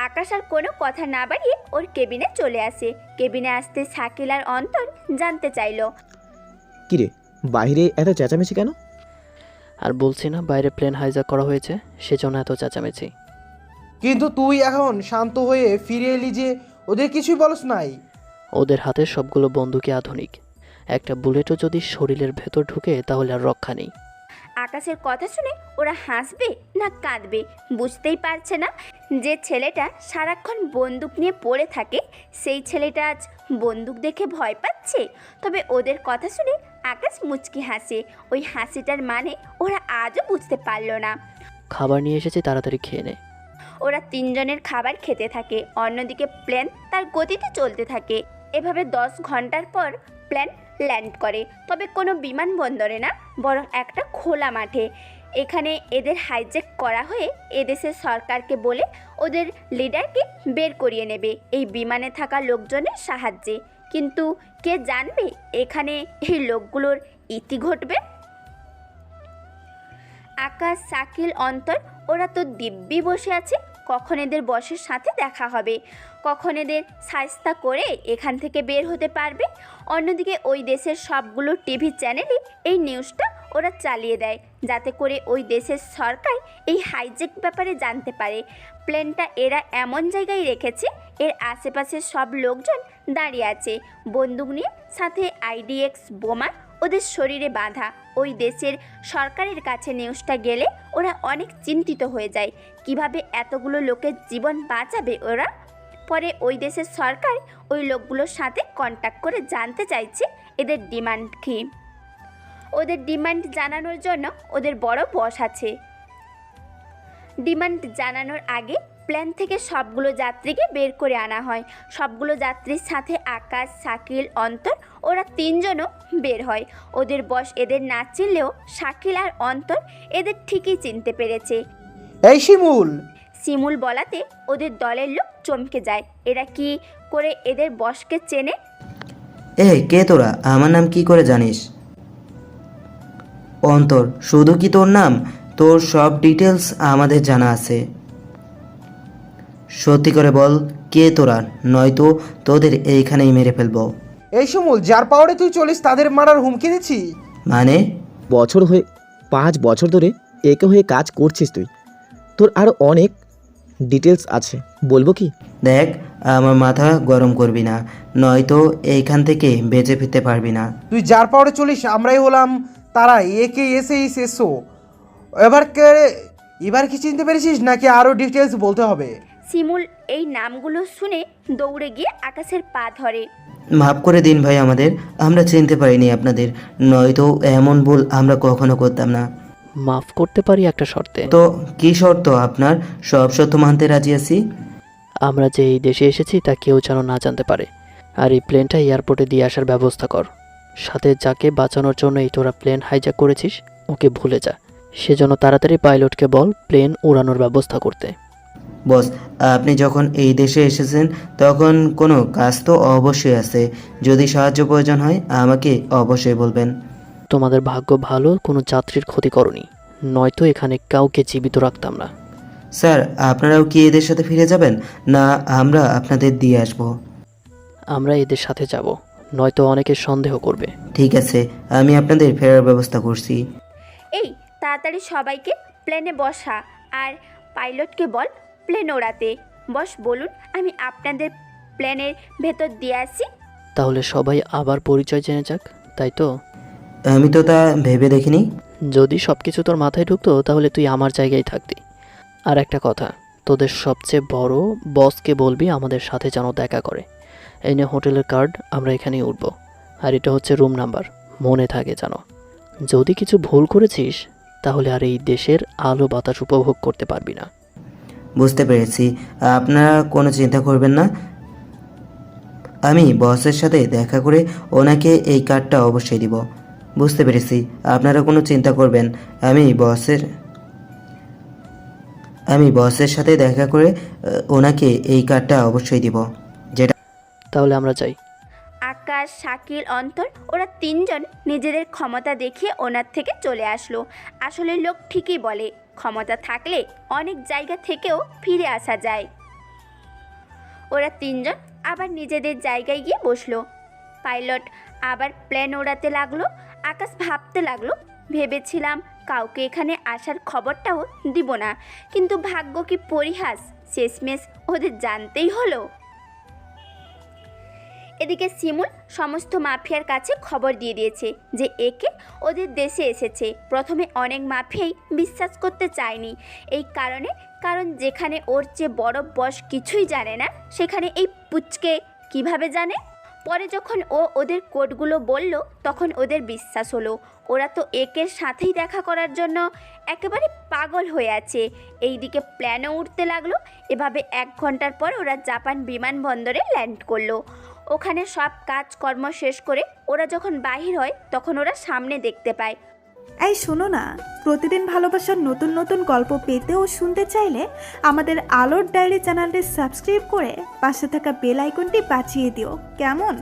আকাশ আর কোনো কথা না বাড়িয়ে ওর কেবিনে চলে আসে। কেবিনে আসতে শাকিল আর অন্তর জানতে চাইলো, কিরে বাইরে এত চেঁচামেচি কেন? আর বলছি না বাইরে প্লেন হাইজ্যাক করা হয়েছে, সেজন্য এত চেঁচামেচি। কিন্তু তুই এখন শান্ত হয়ে ফিরে এলি যে, ওদের কিছুই বলস নাই? ওদের হাতে সবগুলো বন্দুকই আধুনিক। একটা বুলেটও যদি শরীরের ভেতর ঢুকে তাহলে আর রক্ষা নেই। আকাশের কথা শুনে ওরা হাসবে না কাঁদবে বুঝতেই পারছে না। যে ছেলেটা সারাক্ষণ বন্দুক নিয়ে পড়ে থাকে সেই ছেলেটা আজ বন্দুক দেখে ভয় পাচ্ছে। তবে ওদের কথা শুনে আকাশ মুচকি হাসে। ওই হাসিটার মানে ওরা আজও বুঝতে পারলো না। খাবার নিয়ে এসেছি, তাড়াতাড়ি খেয়ে নে। ওরা তিনজনের খাবার খেতে থাকে, অন্যদিকে প্লেন তার গতিতে চলতে থাকে। এভাবে 10 ঘন্টার পর প্লেন ল্যান্ড করে, তবে কোনো বিমানবন্দরে না, বরং একটা খোলা মাঠে। এখানে এদের হাইজ্যাক করা হয়ে এদেশের সরকারকে বলে ওদের লিডারকে বের করিয়ে নেবে এই বিমানে থাকা লোকজনের সাহায্যে। কিন্তু কে জানবে এখানে এই লোকগুলোর ইতি ঘটবে? আকাশ, শাকিল, অন্তর ওরা তো দিব্যি বসে আছে। কখন এদের বসের সাথে দেখা হবে, কখন এদের সাজতা করে এখান থেকে বের হতে পারবে। অন্যদিকে ওই দেশের সবগুলো টিভি চ্যানেলে এই নিউজটা ওরা চালিয়ে দেয়, যাতে করে ওই দেশের সরকার এই হাইজ্যাক ব্যাপারে জানতে পারে। প্লেনটা এরা এমন জায়গায় রেখেছে, এর আশেপাশের সব লোকজন দাঁড়িয়ে আছে বন্দুক নিয়ে, সাথে IDX বোমা ওদের শরীরে বাঁধা। ওই দেশের সরকারের কাছে নিউজটা গেলে ওরা অনেক চিন্তিত হয়ে যায়, কিভাবে এতগুলো লোকের জীবন বাঁচাবে ওরা। পরে ওই দেশের সরকার ওই লোকগুলোর সাথে কন্ট্যাক্ট করে জানতে চাইছে এদের ডিমান্ড কী। ওদের ডিমান্ড জানানোর জন্য ওদের বড় বস আছে। ডিমান্ড জানানোর আগে প্লেন থেকে সবগুলো যাত্রীকে বের করে আনা হয়। সবগুলো যাত্রীর সাথে আকাশ, শাকিল, অন্তর ওরা তিনজনও বের হয়। ওদের বস এদের না চিনলেও শাকিল আর অন্তর এদের ঠিকই চিনতে পেরেছে। এই শিমুল! শিমুল বলাতে ওদের দলের লোক চমকে যায়। এরা কি করে এদের বসকে চেনে? এই কে তোরা? আমার নাম কি করে জানিস? অন্তর, শুধু কি তোর নাম? তোর সব ডিটেলস আমাদের জানা আছে। সত্যি করে বল কে তোরা, নয়তো তোদের এইখানেই মেরে ফেলবো। এই শিমুল, যার পাওয়ারে তুই চলিস তাদের মারার হুমকি দিচ্ছি? মানে? 5 বছর ধরে একে হয়ে কাজ করছিস তুই, তোর আরও অনেক ডিটেলস আছে, বলবো কি? দেখ, আমার মাথা গরম করবি না, নয়তো এইখান থেকে বেঁচে ফিরতে পারবি না। তুই যার পাওয়ারে চলিস আমরাই হলাম তারা, AKSO। এবার কি চিনতে পেরেছিস নাকি আরও ডিটেলস বলতে হবে? শিমুল এই নামগুলো শুনে দৌড়ে গিয়ে আকাশের পা ধরে। মাফ করে দিন ভাই, আমরা চিনতে পারিনি আপনাদের, নয়তো এমন ভুল আমরা কখনো করতাম না। মাফ করতে পারি একটা শর্তে। তো কি শর্ত আপনার? সব শর্ত মানতে রাজি আছি। আমরা যে এই দেশে এসেছি তা কেউ যেন না জানতে পারে, আর এই প্লেনটা এয়ারপোর্টে দিয়ে আসার ব্যবস্থা কর। সাথে যাকে বাঁচানোর জন্য এই তোরা প্লেন হাইজ্যাক করেছিস ওকে ভুলে যা। সেজন্য তাড়াতাড়ি পাইলটকে বল প্লেন উড়ানোর ব্যবস্থা করতে। বস, আপনি যখন এই দেশে এসেছেন তখন কোনো কাজ তো অবশ্যই আছে, যদি সাহায্য প্রয়োজন হয় আমাকে অবশ্যই বলবেন। তোমাদের ভাগ্য ভালো কোনো যাত্রীর ক্ষতি করনি, নয়তো এখানে কাউকে জীবিত রাখতাম না। স্যার, আপনারাও কি এদের সাথে ফিরে যাবেন, না আমরা আপনাদের দিয়ে আসব? আমরা এদের সাথে যাব, নয়তো অনেকে সন্দেহ করবে। ঠিক আছে, আমি আপনাদের ফেরার ব্যবস্থা করছি। এই তাড়াতাড়ি সবাইকে প্লেনে বসা, আর পাইলটকে বল প্লেন ওড়াতে। বস বলুন, আমি আপনাদের প্লেনের ভেতর দিয়ে আসি। তাহলে সবাই আবার পরিচয় জেনে যাক, তাই তো? আমি তো তা ভেবে দেখিনি। যদি সব কিছু তোর মাথায় ঢুকতো তাহলে তুই আমার জায়গায় থাকতি। আর একটা কথা, তোদের সবচেয়ে বড় বসকে বলবি আমাদের সাথে যেন দেখা করে। এই নে হোটেলের কার্ড, আমরা এখানেই উঠবো, আর এটা হচ্ছে রুম নাম্বার, মনে থাকে যেন। যদি কিছু ভুল করেছিস তাহলে আর এই দেশের আলো বাতাস উপভোগ করতে পারবি না। বুঝতে পেরেছি, আপনারা কোনো চিন্তা করবেন না, আমি বসের সাথে দেখা করে ওনাকে এই কার্ডটা অবশ্যই দিব। বুঝতে পেরেছি, আপনারা কোনো চিন্তা করবেন, আমি বসের সাথে দেখা করে ওনাকে এই কার্ডটা অবশ্যই দিব। যেটা তাহলে আমরা যাই। আকাশ, শাকিল, অন্তর ওরা তিনজন নিজেদের ক্ষমতা দেখিয়ে ওনার থেকে চলে আসলো। আসলে লোক ঠিকই বলে, ক্ষমতা থাকলে অনেক জায়গা থেকেও ফিরে আসা যায়। ওরা তিনজন আবার নিজেদের জায়গায় গিয়ে বসলো। পাইলট আবার প্লেন ওড়াতে লাগলো। আকাশ ভাবতে লাগলো, ভেবেছিলাম কাউকে এখানে আসার খবরটাও দিব না, কিন্তু ভাগ্য কি পরিহাস, শেষমেশ ওদের জানতেই হলো। এদিকে শিমুল সমস্ত মাফিয়ার কাছে খবর দিয়ে দিয়েছে যে একে ওদের দেশে এসেছে। প্রথমে অনেক মাফিয়াই বিশ্বাস করতে চায়নি, এই কারণ যেখানে ওর চেয়ে বড় বস কিছুই জানে না, সেখানে এই পুচকে কিভাবে জানে। পরে যখন ও ওদের কোডগুলো বলল তখন ওদের বিশ্বাস হলো। ওরা তো একের সাথেই দেখা করার জন্য একেবারে পাগল হয়ে আছে। এইদিকে প্ল্যানও উঠতে লাগলো। এভাবে 1 ঘন্টার পর ওরা জাপান বিমানবন্দরে ল্যান্ড করলো। ওখানে সব কাজকর্ম শেষ করে ওরা যখন বাহির হয় তখন ওরা সামনে দেখতে পায়। এই শোনো না, প্রতিদিন ভালোবাসার নতুন নতুন গল্প পেতে ও শুনতে চাইলে আমাদের আলোর ডায়েরি চ্যানেলটি সাবস্ক্রাইব করে পাশে থাকা বেল আইকনটি বাজিয়ে দিও, কেমন?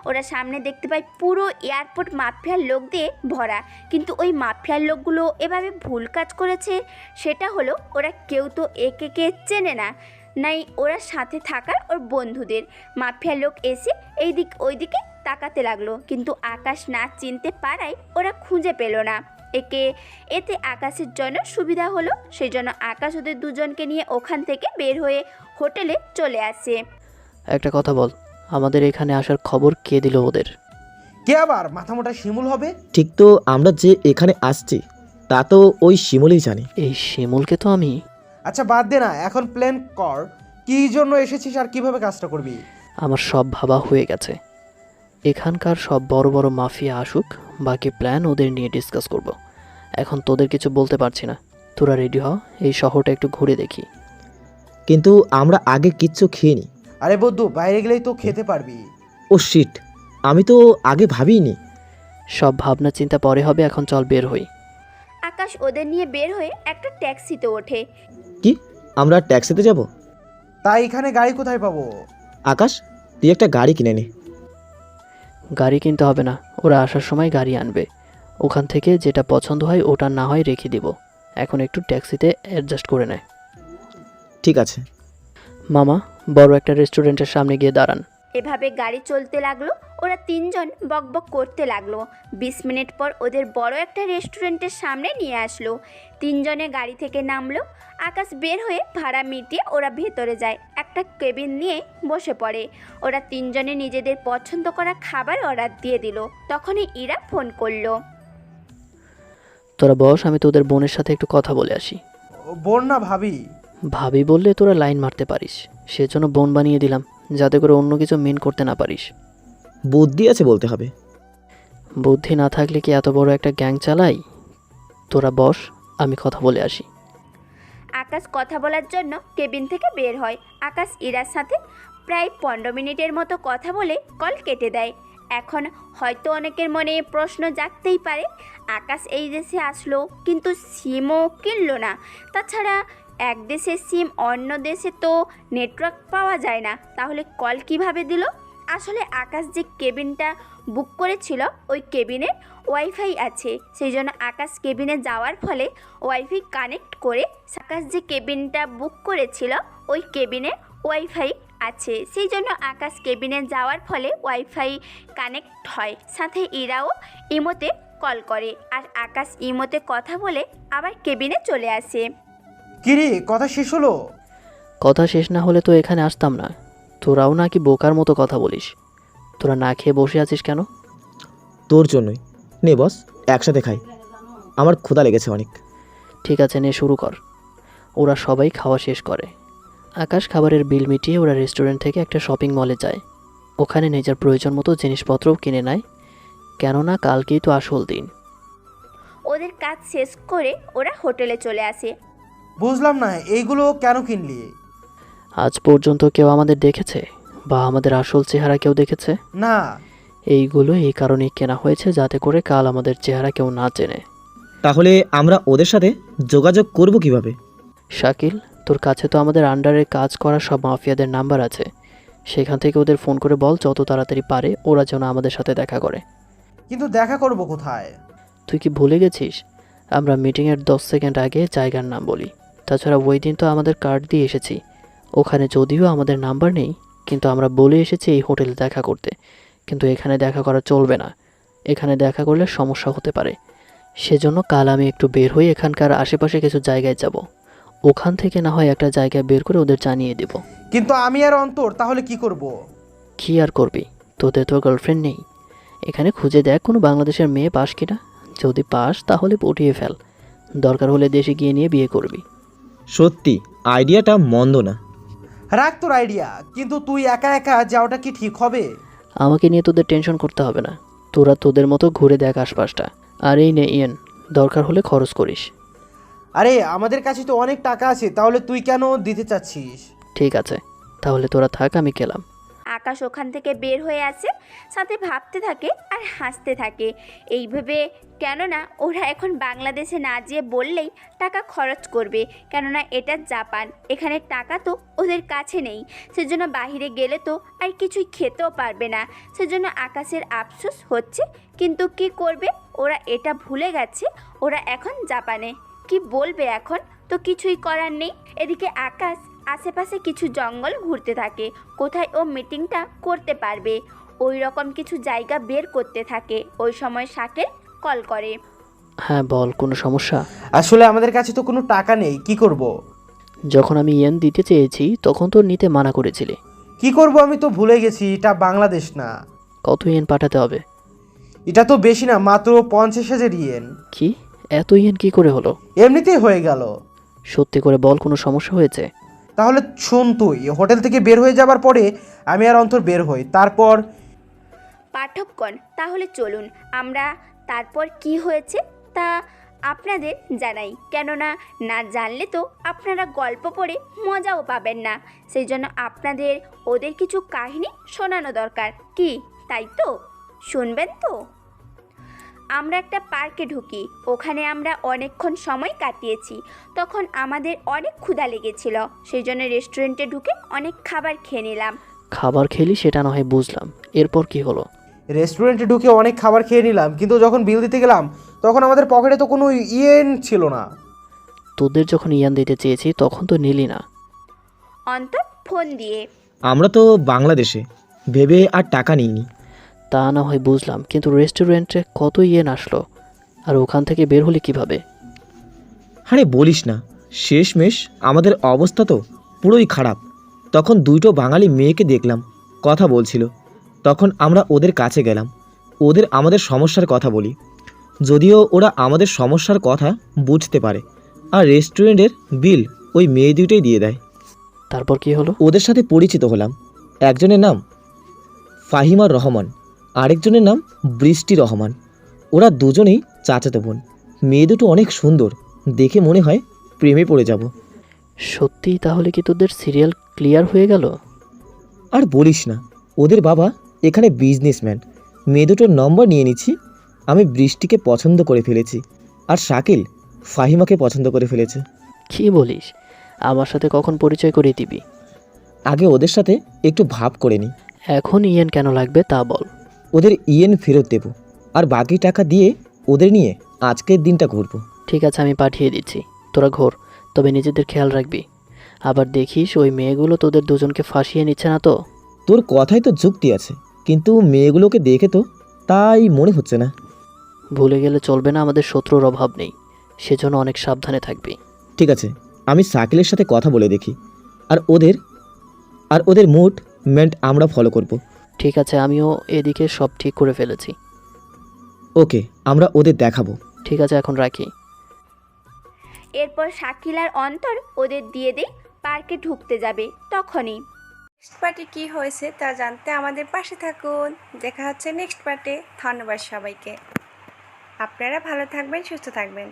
ওরা সামনে দেখতে পায় পুরো এয়ারপোর্ট মাফিয়ার লোক দিয়ে ভরা। কিন্তু ওই মাফিয়ার লোকগুলো এভাবে ভুল কাজ করেছে। সেটা হলো ওরা কেউ তো একে চেনে না, নাই ওরা সাথে থাকার ওর বন্ধুদের। মাফিয়ার লোক এসে ওইদিকে তাকাতে লাগলো, কিন্তু আকাশ না চিনতে পারায় ওরা খুঁজে পেল না এতে আকাশের জন্য সুবিধা হলো। সেই জন্য আকাশ ওদের দুজনকে নিয়ে ওখান থেকে বের হয়ে হোটেলে চলে আসে। একটা কথা বল, আমাদের এখানে আসার খবর কে দিল ওদের? কে আবার মাথা মোটা শিমুল হবে? ঠিক তো, আমরা যে এখানে আসছি তা তো ওই শিমুলই জানে। এই শিমুলকে তো আমি... আচ্ছা বাদ দে না, এখন প্ল্যান কর, কি জন্য এসেছিস আর কিভাবে কাজটা করবি। আমার সব ভাবা হয়ে গেছে। এখানকার সব বড় বড় মাফিয়া আসুক, বাকি প্ল্যান ওদের নিয়ে ডিসকাস করব। এখন তোদের কিছু বলতে পারছি না, তোরা রেডি হ, এই শহরটা একটু ঘুরে দেখি। কিন্তু আমরা আগে কিচ্ছু খেয়ে নি। আরে বন্ধু, বাইরে গেলেই তো খেতে পারবি। ও শিট, আমি তো আগে ভাবিনি। সব ভাবনা চিন্তা পরে হবে, এখন চল বের হই। আকাশ ওদের নিয়ে বের হয়ে একটা ট্যাক্সিতে ওঠে। কি, আমরা ট্যাক্সিতে যাব? তাই এখানে গাড়ি কোথায় পাবো? আকাশ, তুই একটা গাড়ি কিনে নে। গাড়ি কিনতে হবে না, ওরা আসার সময় গাড়ি আনবে। ওখান থেকে যেটা পছন্দ হয় ওটা না হয় রেখে দিব। এখন একটু ট্যাক্সিতে অ্যাডজাস্ট করে নেয়। ঠিক আছে মামা, বড় একটা রেস্টুরেন্টের সামনে গিয়ে দাঁড়ান। এভাবে গাড়ি চলতে লাগলো। ওরা 3 জন বকবক করতে লাগলো। 20 মিনিট পর ওদের বড় একটা রেস্টুরেন্টের সামনে নিয়ে আসলো। 3 জনে গাড়ি থেকে নামলো। আকাশ বের হয়ে ভাড়া মিটিয়ে ওরা ভেতরে যায়, একটা কেবিন নিয়ে বসে পড়ে। ওরা 3 জনে নিজেদের পছন্দ করা খাবার অর্ডার দিয়ে দিল। তখনই ইরা ফোন করলো। তোরা বস, আমি তোদের বোনের সাথে একটু কথা বলে আসি। বোন না ভাবি? ভাবি বললে তোরা লাইন মারতে পারিস, সেজন্য বোন বানিয়ে দিলাম, যাতে করে অন্য কিছু মিন করতে না পারিস। বুদ্ধি আছে বলতে হবে। বুদ্ধি না থাকলে কি এত বড় একটা গ্যাং চালাই? তোরা বস, আমি কথা বলে আসি। আকাশ কথা বলার জন্য কেবিন থেকে বের হয়। আকাশ ইরার সাথে প্রায় 15 মিনিটের মতো কথা বলে কল কেটে দেয়। এখন হয়তো অনেকের মনে প্রশ্ন জাগতেই পারে, আকাশ এই দেশে আসলো কিন্তু সিমও কিনলো না। তাছাড়া এক দেশের সিম অন্য দেশে তো নেটওয়ার্ক পাওয়া যায় না, তাহলে কল কিভাবে দিল? আসলে আকাশ যে কেবিনটা বুক করেছিল ওই কেবিনে ওয়াইফাই আছে, সেই জন্য আকাশ কেবিনে যাওয়ার ফলে ওয়াইফাই কানেক্ট করে আকাশ যে কেবিনটা বুক করেছিল ওই কেবিনে ওয়াইফাই আছে, সেই জন্য আকাশ কেবিনে যাওয়ার ফলে ওয়াইফাই কানেক্ট হয়। সাথে ইরাও ইমোতে কল করে আর আকাশ ইমোতে কথা বলে আবার কেবিনে চলে আসে। কিরে, কথা শেষ হলো? কথা শেষ না হলে তো এখানে আসতাম না। তোরাও নাকি বোকার মতো কথা বলিস। তোরা না খেয়ে বসে আছিস কেন? তোর জন্যই। নে বস, একসাথে খাই, আমার ক্ষুধা লেগেছে অনেক। ঠিক আছে, নে শুরু কর। ওরা সবাই খাওয়া শেষ করে। আকাশ খাবারের বিল মিটিয়ে ওরা রেস্টুরেন্ট থেকে একটা শপিং মলে যায়। ওখানে নিজের প্রয়োজন মতো জিনিসপত্রও কিনে নেয়, কেননা কালকেই তো আসল দিন। ওদের কাজ শেষ করে ওরা হোটেলে চলে আসে। বুঝলাম না, এইগুলো কেন কিনলি? আজ পর্যন্ত কেউ আমাদের দেখেছে বা আমাদের আসল চেহারা কেউ দেখেছে? না। এইগুলো এই কারণেই কেনা হয়েছে যাতে করে কাল আমাদের চেহারা কেউ না চেনে। তাহলে আমরা ওদের সাথে যোগাযোগ করব কিভাবে? শাকিল, তোর কাছে তো আমাদের আন্ডারে কাজ করা সব মাফিয়াদের নাম্বার আছে, সেখান থেকে ওদের ফোন করে বল যত তাড়াতাড়ি পারে ওরা যেন আমাদের সাথে দেখা করে। কিন্তু দেখা করব কোথায়? তুই কি ভুলে গেছিস? আমরা মিটিংয়ের 10 সেকেন্ড আগে জায়গার নাম বলি। তাছাড়া ওই দিন তো আমাদের কার্ড দিয়ে এসেছি, ওখানে যদিও আমাদের নাম্বার নেই, কিন্তু আমরা বলে এসেছি এই হোটেলে দেখা করতে। কিন্তু এখানে দেখা করা চলবে না, এখানে দেখা করলে সমস্যা হতে পারে। সেজন্য কাল আমি একটু বের হয়ে এখানকার আশেপাশে কিছু জায়গায় যাব। ওখান থেকে না হয় একটা জায়গায় বের করে ওদের জানিয়ে দেব। কিন্তু আমি আর অন্তর তাহলে কি করব? কি আর করবি, তোদের তো গার্লফ্রেন্ড নেই। এখানে খুঁজে দেখ কোনো বাংলাদেশের মেয়ে পাস কিনা। যদি পাস তাহলে পটিয়ে ফেল, দরকার হলে দেশে গিয়ে নিয়ে বিয়ে করবি। সত্যি আইডিয়াটা মন্দ না। রাখ তোর আইডিয়া, কিন্তু তুই একা একা যাওয়াটা কি ঠিক হবে? আমাকে নিয়ে তোদের টেনশন করতে হবে না, তোরা তোদের মতো ঘুরে দেখ আশপাশটা। আর এই নে ইয়েন, দরকার হলে খরচ করিস। আরে আমাদের কাছে তো অনেক টাকা আছে, তাহলে তুই কেন দিতে চাচ্ছিস? ঠিক আছে, তাহলে তোরা থাক, আমি গেলাম। আকাশ ওখান থেকে বের হয়ে আসে, সাথে ভাবতে থাকে আর হাসতে থাকে এইভাবে, কেননা ওরা এখন বাংলাদেশে না যেয়ে বললেই টাকা খরচ করবে, কেননা এটা জাপান, এখানে টাকা তো ওদের কাছে নেই, সেজন্য বাইরে গেলে তো আর কিছুই খেতেও পারবে না। সেজন্য আকাশের আফসোস হচ্ছে, কিন্তু কি করবে, ওরা এটা ভুলে গেছে ওরা এখন জাপানে। কি বলবে এখন, তো কিছুই করার নেই। এদিকে আকাশ আশেপাশে কিছু জঙ্গল ঘুরতে থাকে, কোথায় ও মিটিংটা করতে পারবে ওই রকম কিছু জায়গা বের করতে থাকে। ওই সময় শাকিল কল করে। হ্যাঁ বল, কোনো সমস্যা? আসলে আমাদের কাছে তো কোনো টাকা নেই, কি করব? যখন আমি ইয়েন দিতে চেয়েছি তখন তো নিতে মানা করেছিলি। কি করব, আমি তো ভুলে গেছি এটা বাংলাদেশ না। কত ইয়েন পাঠাতে হবে? এটা তো বেশি না, মাত্র 50,000 ইয়েন। কি, এত ইয়েন কি করে হলো? এমনিতেই হয়ে গেল। সত্যি করে বল, কোনো সমস্যা হয়েছে? তাহলে শোন, তুই হোটেল থেকে বের হয়ে যাবার পরে আমি আর অন্তর বের হই, তারপর পাঠকগণ তাহলে চলুন আমরা তারপর কি হয়েছে তা আপনাদের জানাই, কেননা না জানলে তো আপনারা গল্প পড়ে মজাও পাবেন না। সেই জন্য আপনাদের ওদের কিছু কাহিনী শোনানো দরকার, কি তাই তো? শুনবেন তো? আমরা একটা পার্কে ঢুকি, ওখানে আমরা অনেকক্ষণ সময় কাটিয়েছি। তখন আমাদের অনেক ক্ষুধা লেগেছিল, সেই জন্য রেস্টুরেন্টে ঢুকে অনেক খাবার খেয়ে নিলাম। খাবার খেলি সেটা না হয় বুঝলাম, এরপর কি হলো? রেস্টুরেন্টে ঢুকে অনেক খাবার খেয়ে নিলাম, কিন্তু যখন বিল দিতে গেলাম তখন আমাদের পকেটে তো কোনো ইয়েন ছিল না। তোদের যখন ইয়ান দিতে চেয়েছি তখন তো নিলি না। অন্তর ফোন দিয়ে, আমরা তো বাংলাদেশে ভেবে আর টাকা নিইনি। তা না হয় বুঝলাম, কিন্তু রেস্টুরেন্টে কত ইয়েন আসলো, আর ওখান থেকে বের হলি কিভাবে? আরে বলিস না, শেষমেশ আমাদের অবস্থা তো পুরোই খারাপ। তখন দুটো বাঙালি মেয়েকে দেখলাম, কথা বলছিল। তখন আমরা ওদের কাছে গেলাম, ওদের আমাদের সমস্যার কথা বলি, যদিও ওরা আমাদের সমস্যার কথা বুঝতে পারে, আর রেস্টুরেন্টের বিল ওই মেয়ে দুটোই দিয়ে দেয়। তারপর কি হলো? ওদের সাথে পরিচিত হলাম। একজনের নাম ফাহিমা রহমান, আরেকজনের নাম বৃষ্টি রহমান। ওরা দুজনেই চাচাতো বোন। মেয়ে দুটো অনেক সুন্দর, দেখে মনে হয় প্রেমে পড়ে যাব। সত্যি? তাহলে কি তোদের সিরিয়াল ক্লিয়ার হয়ে গেল? আর বলিস না, ওদের বাবা এখানে বিজনেসম্যান। মেয়ে দুটোর নম্বর নিয়ে নিচ্ছি। আমি বৃষ্টিকে পছন্দ করে ফেলেছি, আর শাকিল ফাহিমাকে পছন্দ করে ফেলেছে। কি বলিস? আমার সাথে কখন পরিচয় করিয়ে দিবি? আগে ওদের সাথে একটু ভাব করে নি। এখন ইয়েন কেন লাগবে তা বল। ওদের ইয়েন ফেরত দেব, আর বাকি টাকা দিয়ে ওদের নিয়ে আজকের দিনটা ঘুরবো। ঠিক আছে, আমি পাঠিয়ে দিচ্ছি, তোরা ঘোর, তবে নিজেদের খেয়াল রাখবি। আবার দেখিস ওই মেয়েগুলো তোদের দুজনকে ফাঁসিয়ে নিচ্ছে না তো? তোর কথাই তো যুক্তি আছে, কিন্তু মেয়েগুলোকে দেখে তো তাই মনে হচ্ছে না। ভুলে গেলে চলবে না, আমাদের শত্রুর অভাব নেই, সেজন্য অনেক সাবধানে থাকবি। ঠিক আছে, আমি শাকিলের সাথে কথা বলে দেখি, আর ওদের মুভমেন্ট আমরা ফলো করব। ঠিক আছে, আমিও এদিকে সব ঠিক করে ফেলেছি। ওকে, আমরা ওদের দেখাবো। ঠিক আছে, এখন রাখি। এরপর শাকিল আর অন্তর ওদের দিয়ে দেই পার্কে ঢুকতে যাবে, তখনই নেক্সট পার্টে কী হয়েছে তা জানতে আমাদের পাশে থাকুন। দেখা হচ্ছে নেক্সট পার্টে। ধন্যবাদ সবাইকে। আপনারা ভালো থাকবেন, সুস্থ থাকবেন।